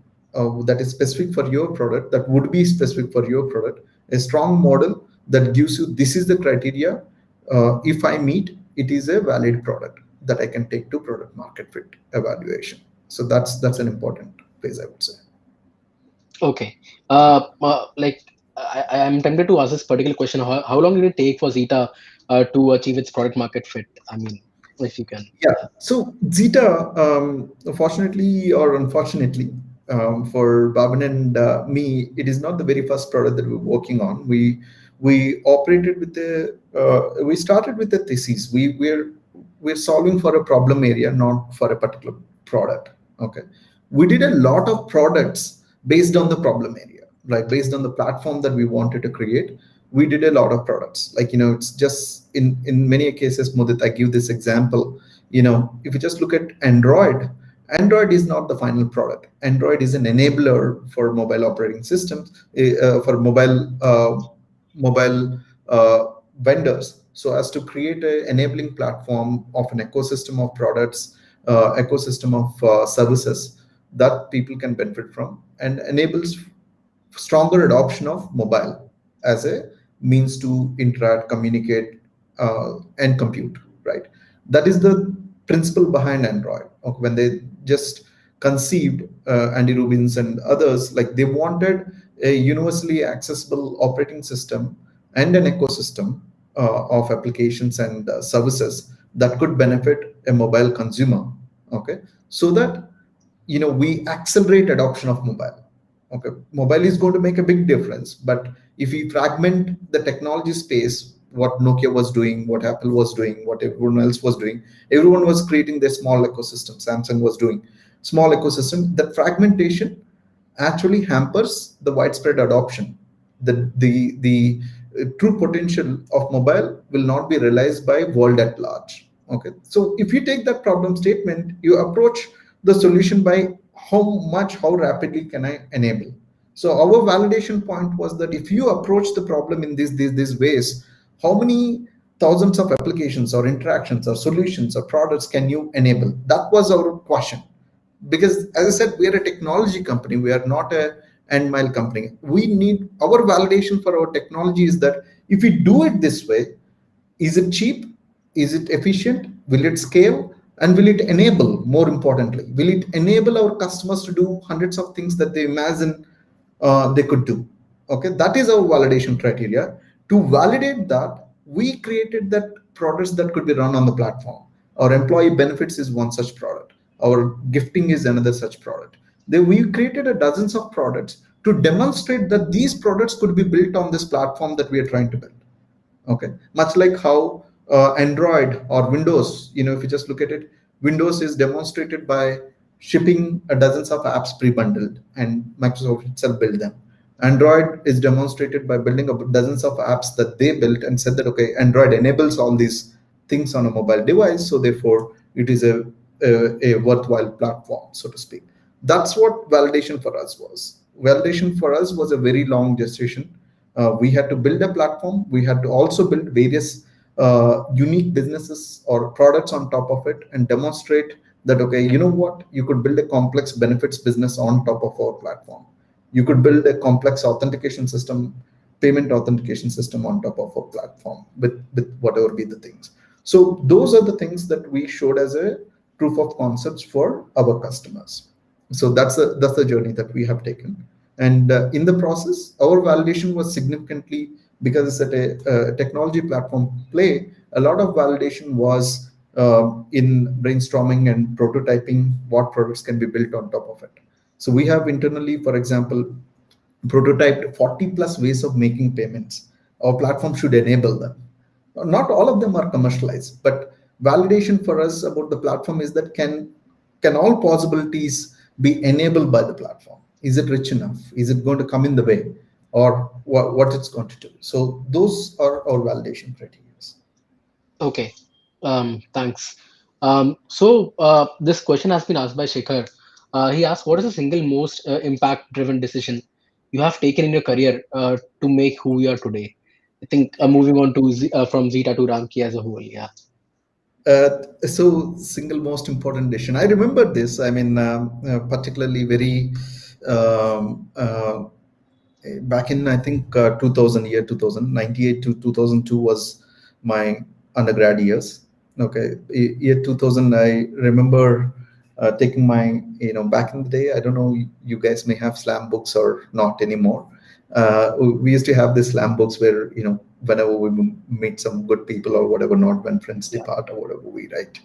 that is specific for your product, that would be specific for your product, a strong model that gives you, this is the criteria. If I meet, it is a valid product that I can take to product market fit evaluation. So that's an important phase, I would say. Okay. Like I'm tempted to ask this particular question. How long did it take for Zeta to achieve its product market fit? I mean, if you can. Yeah. So Zeta, fortunately or unfortunately, for Bhavan and me, it is not the very first product that we're working on. We operated with we started with the thesis. We're solving for a problem area, not for a particular product. Okay. We did a lot of products based on the problem area, right? Based on the platform that we wanted to create, we did a lot of products. Like, it's just in many cases, Mudit, I give this example. If you just look at Android is not the final product. Android is an enabler for mobile operating systems, for mobile vendors, so as to create an enabling platform of an ecosystem of products, ecosystem of services that people can benefit from, and enables stronger adoption of mobile as a means to interact, communicate, and compute, right? That is the principle behind Android. Okay, when they just conceived, Andy Rubins and others, like, they wanted a universally accessible operating system and an ecosystem of applications and services that could benefit a mobile consumer. Okay, so that we accelerate adoption of mobile. Okay, mobile is going to make a big difference, but if we fragment the technology space, what Nokia was doing, what Apple was doing, what everyone else was doing, everyone was creating their small ecosystem. Samsung was doing small ecosystem. That fragmentation actually hampers the widespread adoption. The true potential of mobile will not be realized by world at large. Okay, so if you take that problem statement, you approach the solution by how rapidly can I enable. So our validation point was that if you approach the problem in these ways, how many thousands of applications or interactions or solutions or products can you enable? That was our question. Because as I said, we are a technology company, we are not a end mile company. We need our validation for our technology is that if we do it this way, is it cheap, is it efficient, will it scale, and will it enable, more importantly, will it enable our customers to do hundreds of things that they imagine they could do. Okay, that is our validation criteria. To validate that, we created that products that could be run on the platform. Our employee benefits is one such product, our gifting is another such product. Then we created a dozens of products to demonstrate that these products could be built on this platform that we are trying to build. Okay, much like how Android or Windows, if you just look at it, Windows is demonstrated by shipping a dozens of apps pre-bundled and Microsoft itself built them. Android is demonstrated by building up dozens of apps that they built and said that, okay, Android enables all these things on a mobile device, so therefore it is a worthwhile platform, so to speak. That's what validation for us was. Validation for us was a very long gestation. We had to build a platform. We had to also build various unique businesses or products on top of it and demonstrate that, okay, you know what, you could build a complex benefits business on top of our platform. You could build a complex authentication system, payment authentication system on top of our platform with whatever be the things. So those are the things that we showed as a proof of concepts for our customers. So that's the journey that we have taken. And in the process, our validation was significantly, because it's a technology platform play, a lot of validation was in brainstorming and prototyping what products can be built on top of it. So we have internally, for example, prototyped 40 plus ways of making payments. Our platform should enable them. Not all of them are commercialized, but validation for us about the platform is that can all possibilities be enabled by the platform? Is it rich enough? Is it going to come in the way, or what it's going to do? So those are our validation criteria. Okay, thanks. This question has been asked by Shekhar. He asked, "What is the single most impact-driven decision you have taken in your career to make who you are today?" I think moving on to from Zeta to Ramki as a whole. Yeah. So single most important decision. I remember this. I mean, particularly very um, uh, back in, I think, 2000, year 2098 to 2002 was my undergrad years. Okay, year 2000, I remember taking my, back in the day, I don't know, you guys may have slam books or not anymore. We used to have these slam books where, whenever we meet some good people or whatever, not when friends Yeah. depart or whatever, we write.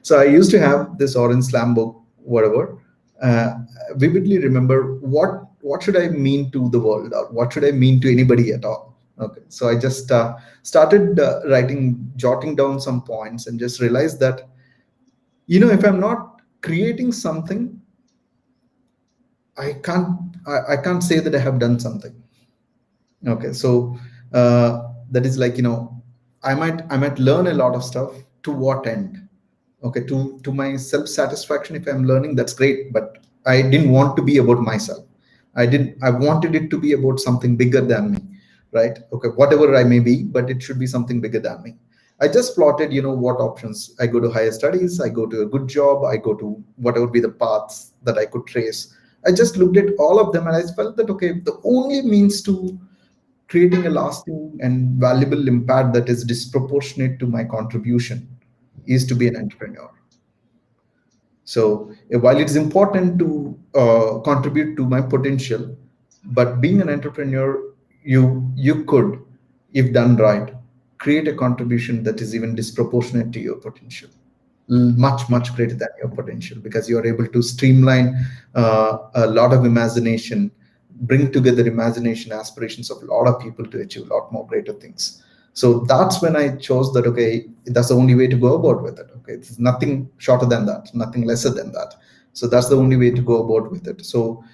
So I used to have this orange slam book, whatever. Uh, Vividly remember what should I mean to the world, or what should I mean to anybody at all. Okay, so I just started jotting down some points, and just realized that, if I'm not creating something, I can't say that I have done something. Okay, so that is like, I might learn a lot of stuff. To what end? Okay, to my self satisfaction. If I'm learning, that's great, but I didn't want to be about myself. I wanted it to be about something bigger than me, right? Okay, whatever I may be, but it should be something bigger than me. I just plotted, what options. I go to higher studies, I go to a good job, I go to whatever be the paths that I could trace. I just looked at all of them, and I felt that, okay, the only means to creating a lasting and valuable impact that is disproportionate to my contribution is to be an entrepreneur. So while it is important to contribute to my potential, but being an entrepreneur, you could, if done right, create a contribution that is even disproportionate to your potential, much greater than your potential, because you are able to streamline a lot of imagination, bring together imagination, aspirations of a lot of people to achieve a lot more greater things. So that's when I chose that, okay, that's the only way to go about with it. Okay, it's nothing shorter than that, nothing lesser than that. So that's the only way to go about with it. So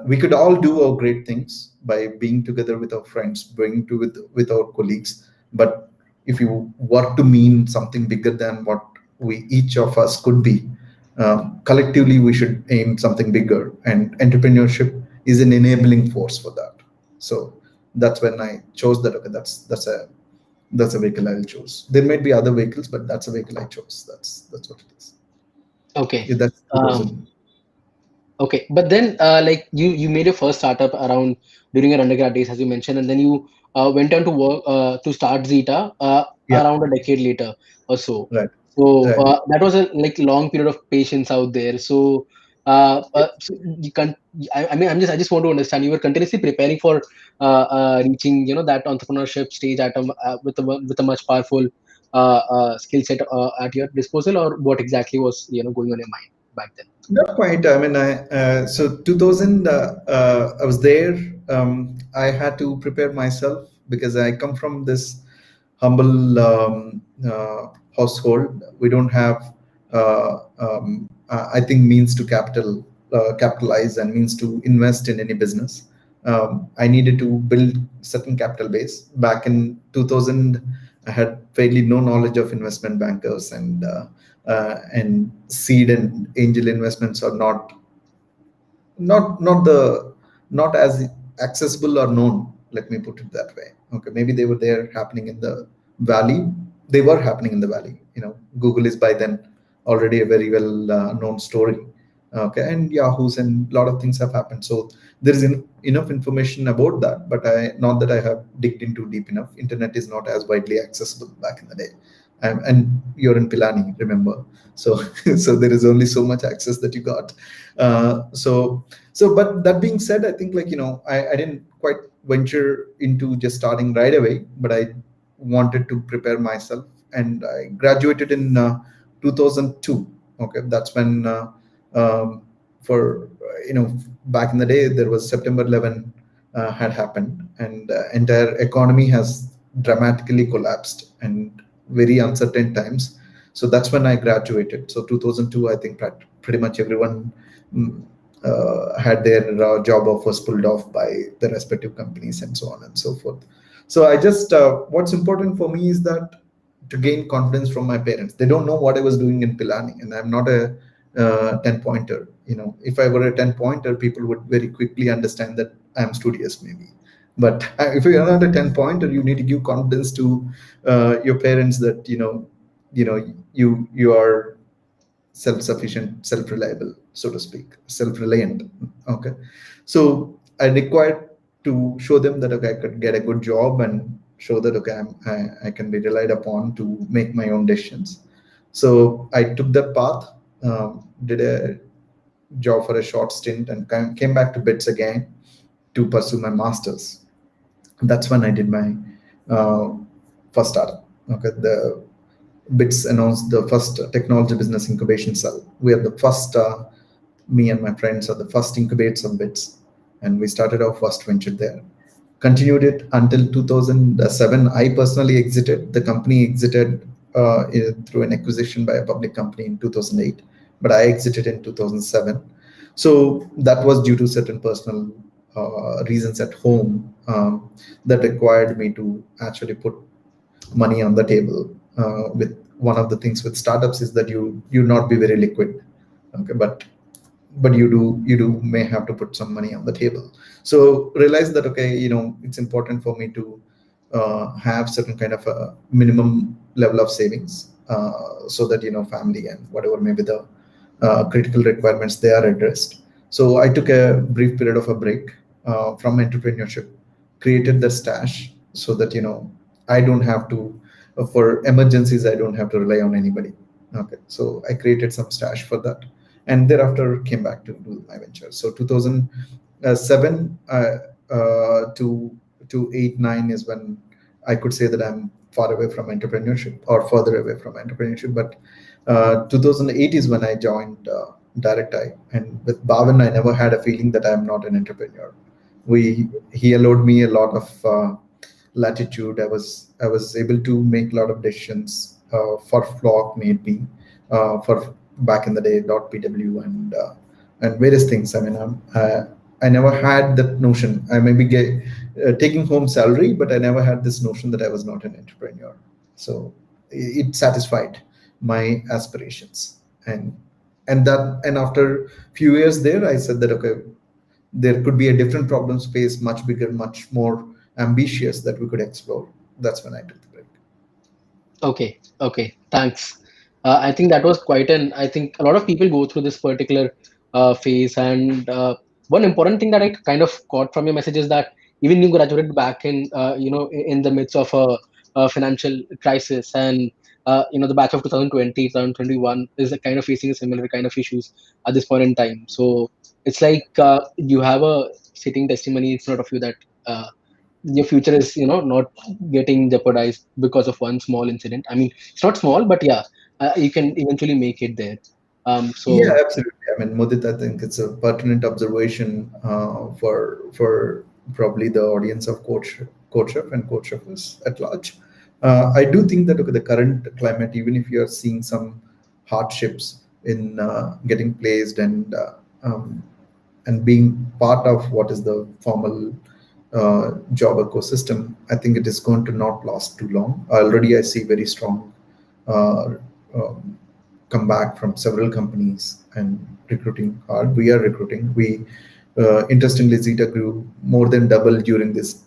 we could all do our great things by being together with our friends, being to with our colleagues. But if you were to mean something bigger than what we each of us could be, Collectively we should aim something bigger, and entrepreneurship is an enabling force for that. So that's when I chose that. Okay, that's a vehicle I'll choose. There might be other vehicles, but that's a vehicle I chose. That's what it is. Okay. Yeah, that's Um, 2000. okay. But then, like you made your first startup around during your undergrad days, as you mentioned, and then you went on to work to start Zeta Yeah, around a decade later or so. right, So right. that was a like long period of patience out there. So, so you can I mean I just want to understand, you were continuously preparing for reaching that entrepreneurship stage with a much powerful skill set at your disposal, or what exactly was going on in your mind back then? Not quite. I mean, so 2000, I was there. I had to prepare myself because I come from this humble household. We don't have, I think, means to capitalize and means to invest in any business. I needed to build certain capital base. Back in 2000, I had fairly no knowledge of investment bankers, and seed and angel investments are not as accessible or known. Let me put it that way. Okay, maybe they were there happening in the valley. They were happening in the valley. Google is by then already a very well known story. Okay, and Yahoo's and a lot of things have happened. So there is enough information about that, but I not that I have digged into deep enough. Internet is not as widely accessible back in the day. And you're in Pilani, remember? So so there is only so much access that you got. But that being said, I think, like, I didn't quite venture into just starting right away, but I wanted to prepare myself, and I graduated in 2002. Okay, that's when for back in the day, there was September 11 had happened, and entire economy has dramatically collapsed, and very uncertain times. So that's when I graduated. So 2002, I think pretty much everyone mm, had their job offers pulled off by the respective companies and so on and so forth. So I just what's important for me is that to gain confidence from my parents. They don't know what I was doing in Pilani, and I'm not a 10 pointer. If I were a 10 pointer, people would very quickly understand that I'm studious, maybe. But if you're not a 10 pointer, you need to give confidence to your parents that you are self-sufficient, self-reliable, so to speak, self-reliant. Okay, so I required to show them that, okay, I could get a good job, and show that, okay, I can be relied upon to make my own decisions. So I took that path, did a job for a short stint, and came back to BITS again to pursue my masters. That's when I did my uh, first startup. Okay, the BITS announced the first technology business incubation cell. We are the first, me and my friends are the first incubators of BITS, and we started our first venture there. Continued it until 2007. I personally exited. The company exited through an acquisition by a public company in 2008, but I exited in 2007. So that was due to certain personal reasons at home, that required me to actually put money on the table. With one of the things with startups is that you not be very liquid. Okay, but you do may have to put some money on the table. So realize that, okay, it's important for me to have certain kind of a minimum level of savings, so that family and whatever may be the critical requirements, they are addressed. So I took a brief period of a break from entrepreneurship, created the stash so that I don't have to, for emergencies, I don't have to rely on anybody. Okay, so I created some stash for that, and thereafter came back to do my venture. So 2007 to 8 9 is when I could say that I'm far away from entrepreneurship, or further away from entrepreneurship. But 2008 is when I joined Directi, and with Bhavin, I never had a feeling that I'm not an entrepreneur. He allowed me a lot of latitude. I was able to make a lot of decisions for Flock, made me for back in the day .pw, and various things. I mean, I never had that notion. I may be taking home salary, but I never had this notion that I was not an entrepreneur. So it satisfied my aspirations, and And after few years there, I said that okay, there could be a different problem space, much bigger, much more ambitious, that we could explore. That's when I took the break. Okay, okay, thanks. I think that was quite an. I think a lot of people go through this particular phase, and one important thing that I kind of caught from your message is that even you graduated back in, in the midst of a financial crisis, and the batch of 2020, 2021 is kind of facing a similar kind of issues at this point in time. So it's like you have a sitting testimony in front of you that. Your future is not getting jeopardized because of one small incident. I mean, it's not small, but yeah, you can eventually make it there. Yeah, So absolutely. I mean, Mudit, I think it's a pertinent observation for probably the audience of CodeChef and CodeChefers at large. I do think that okay, the current climate, even if you are seeing some hardships in getting placed and being part of what is the formal job ecosystem, I think it is going to not last too long. Already, I see very strong uh, um, come back from several companies and recruiting hard. We are recruiting. We interestingly, Zeta grew more than double during this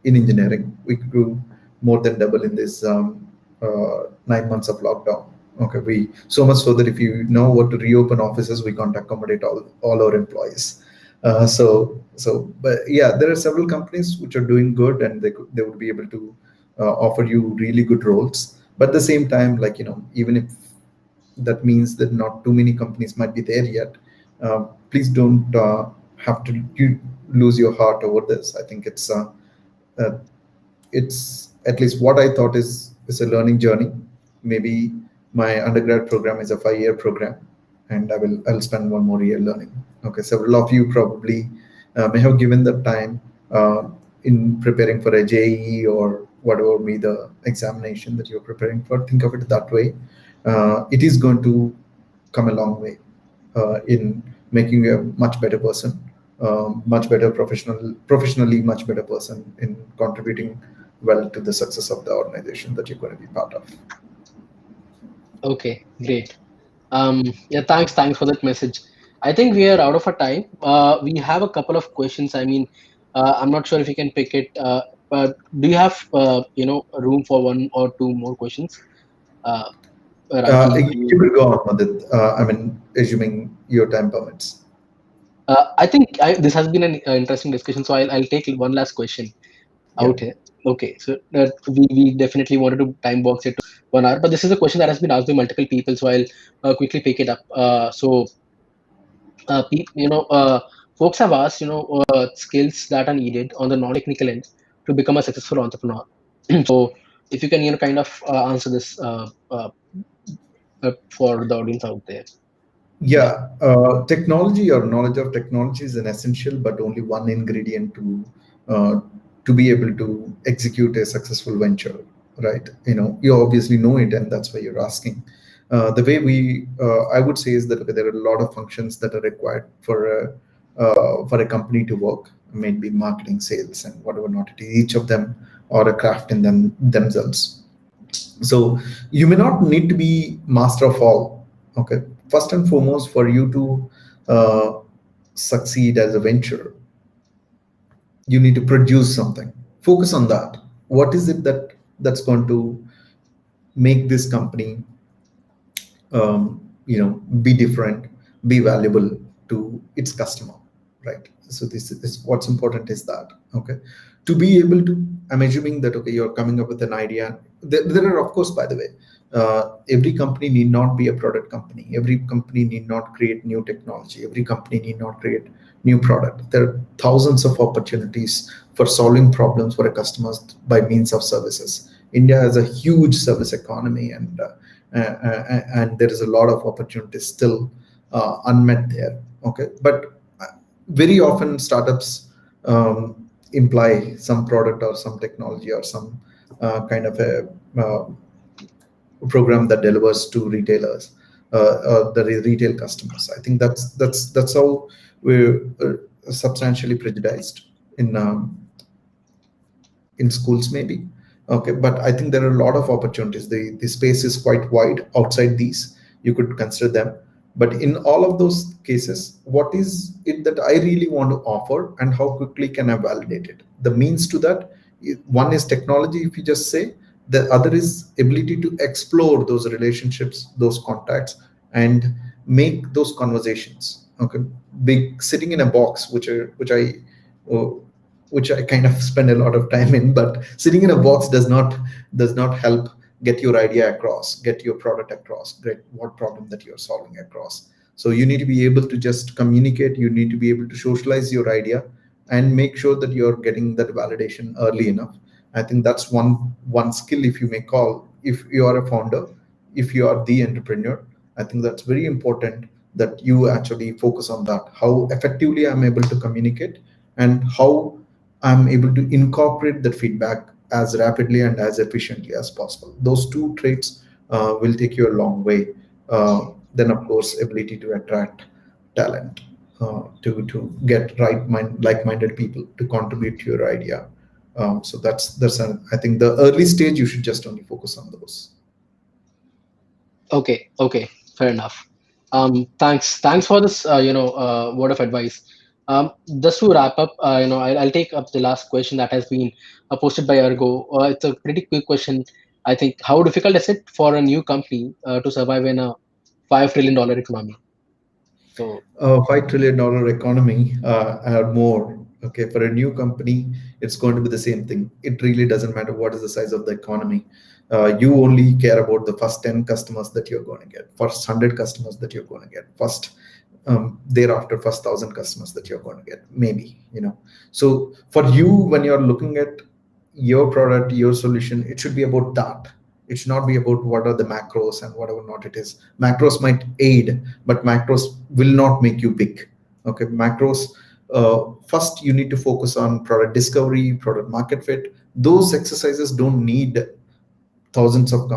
in engineering. We grew more than double in this 9 months of lockdown. Okay, we so much so that if you know what to reopen offices, we can't accommodate all our employees. But yeah, there are several companies which are doing good, and they would be able to offer you really good roles. But at the same time, like even if that means that not too many companies might be there yet. Please don't have to you lose your heart over this. I think uh, it's at least what I thought is a learning journey. Maybe my undergrad program is a 5 year program, and I'll spend 1 more year learning. Okay, several of you probably may have given the time in preparing for a JEE or whatever be the examination that you're preparing for. Think of it that way. It is going to come a long way in making you a much better person, much better professionally, much better person in contributing well to the success of the organization that you're going to be part of. okay, great. Yeah, thanks for that message. I think we are out of our time. We have a couple of questions. I mean, I'm not sure if you can pick it, but do you have room for one or two more questions, uh, Ramki? You could go on with it. I mean, assuming your time permits. I think this has been an interesting discussion, so I'll take one last question Yeah. out here. Okay, so we definitely wanted to time box it to 1 hour, but this is a question that has been asked by multiple people, so I'll quickly pick it up. Folks have asked, skills that are needed on the non-technical end to become a successful entrepreneur. So if you can, kind of answer this for the audience out there. Yeah. Yeah, technology or knowledge of technology is an essential, but only one ingredient uh, to be able to execute a successful venture, right? You obviously know it, and that's why you're asking. The way I would say is that okay, there are a lot of functions that are required for a company to work, maybe marketing, sales, and whatever not it is. Each of them are a craft in themselves. So you may not need to be master of all. Okay, first and foremost, for you to succeed as a venture, you need to produce something. Focus on that. What is it that's going to make this company be different, be valuable to its customer, right? So this is what's important is that, okay, to be able to, I'm assuming that okay, you're coming up with an idea. There are, of course, by the way, every company need not be a product company. Every company need not create new technology. Every company need not create new product. There are thousands of opportunities for solving problems for a customers by means of services. India has a huge service economy, and there is a lot of opportunities still unmet there. Okay, but very often startups imply some product or some technology or some kind of a program that delivers to retailers, the retail customers. I think that's how we're substantially prejudiced in schools maybe. Okay, but I think there are a lot of opportunities. The space is quite wide outside these. You could consider them, But in all of those cases, what is it that I really want to offer, and how quickly can I validate it? The means to that, one is technology, if you just say. The other is ability to explore those relationships, those contacts, and make those conversations. Okay, big sitting in a box, uh, which I kind of spend a lot of time in. But sitting in a box does not help get your idea across, get your product across, get what problem that you're solving across. So you need to be able to just communicate. You need to be able to socialize your idea and make sure that you're getting that validation early enough. I think that's one skill, if you may call, if you are a founder, if you are the entrepreneur. I think that's very important that you actually focus on that. How effectively I'm able to communicate, and how I'm able to incorporate that feedback as rapidly and as efficiently as possible. Those two traits will take you a long way. Then, of course, ability to attract talent, to get like-minded people to contribute to your idea. So I think the early stage you should just only focus on those. Okay, okay, fair enough. Thanks for this, word of advice. Just to wrap up, I'll take up the last question that has been posted by Ergo. It's a pretty quick question. I think, how difficult is it for a new company to survive in a $5 trillion economy? So, $5 trillion economy, or more. Okay, for a new company, it's going to be the same thing. It really doesn't matter what is the size of the economy. You only care about the first 10 customers that you're going to get, first 100 customers that you're going to get, first thereafter first 1,000 customers that you're going to get, maybe. So for you, when you're looking at your product, your solution, it should be about that. It should not be about what are the macros and whatever not it is. Macros might aid, but macros will not make you big. Okay, macros, first you need to focus on product discovery, product market fit. Those exercises don't need thousands of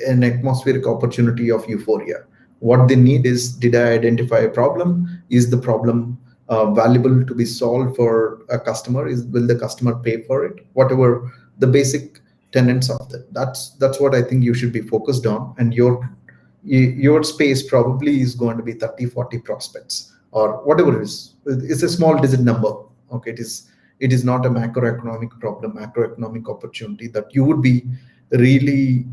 an atmospheric opportunity of euphoria. What they need is, did I identify a problem? Is the problem valuable to be solved for a customer? Will the customer pay for it? Whatever the basic tenets of that. That's what I think you should be focused on. And your space probably is going to be 30, 40 prospects or whatever it is. It's a small digit number. Okay, it is not a macroeconomic problem, macroeconomic opportunity that you would be really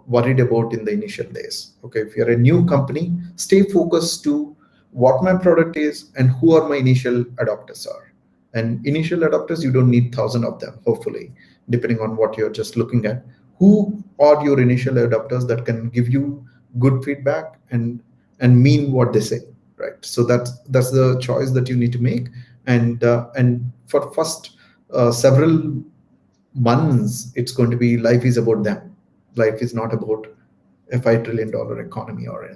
worried about in the initial days. Okay, if you're a new company, stay focused to what my product is and who are my initial adopters are. And initial adopters, you don't need thousand of them, hopefully, depending on what you're just looking at. Who are your initial adopters that can give you good feedback and mean what they say, right? So that's the choice that you need to make. And for first several months, it's going to be, life is about them. Life is not about a $5 trillion economy or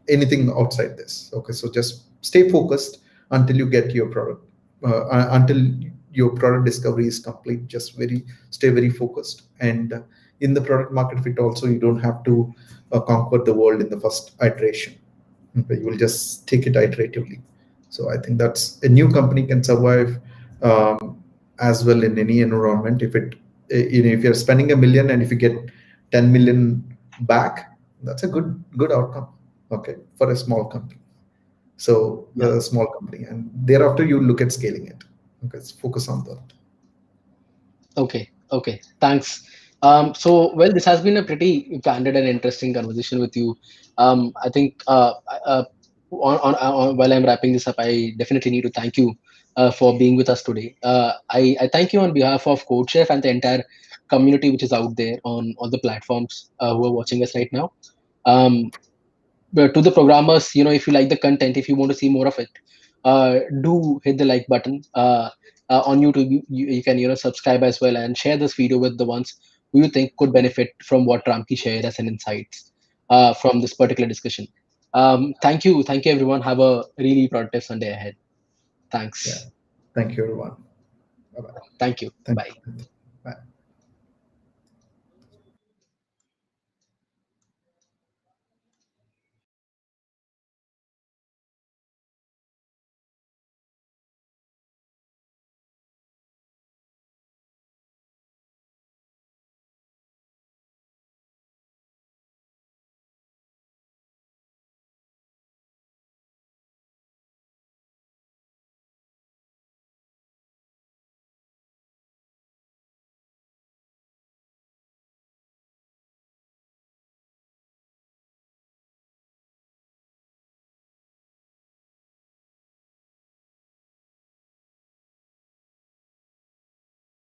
anything outside this. Okay, so just stay focused until you get your product, until your product discovery is complete. Just stay very focused. And in the product market fit also, you don't have to conquer the world in the first iteration. Okay, you will just take it iteratively. So I think that's, a new company can survive as well in any environment. If you're spending 1 million and if you get 10 million back, that's a good outcome. Okay, for a small company. So yeah. a small company, and thereafter you look at scaling it. Okay, so focus on that. Okay, okay, thanks. So, well, this has been a pretty candid and interesting conversation with you. I think while I'm wrapping this up, I definitely need to thank you for being with us today. I thank you on behalf of CodeChef and the entire community which is out there on all the platforms who are watching us right now. Um, but to the programmers, if you like the content, if you want to see more of it, do hit the like button. On YouTube, you can subscribe as well and share this video with the ones who you think could benefit from what Ramki shared as an insights from this particular discussion. Thank you everyone. Have a really productive Sunday ahead. Yeah, Thanks. thank you everyone. Bye bye. Thank you. Thank Bye. you. Bye.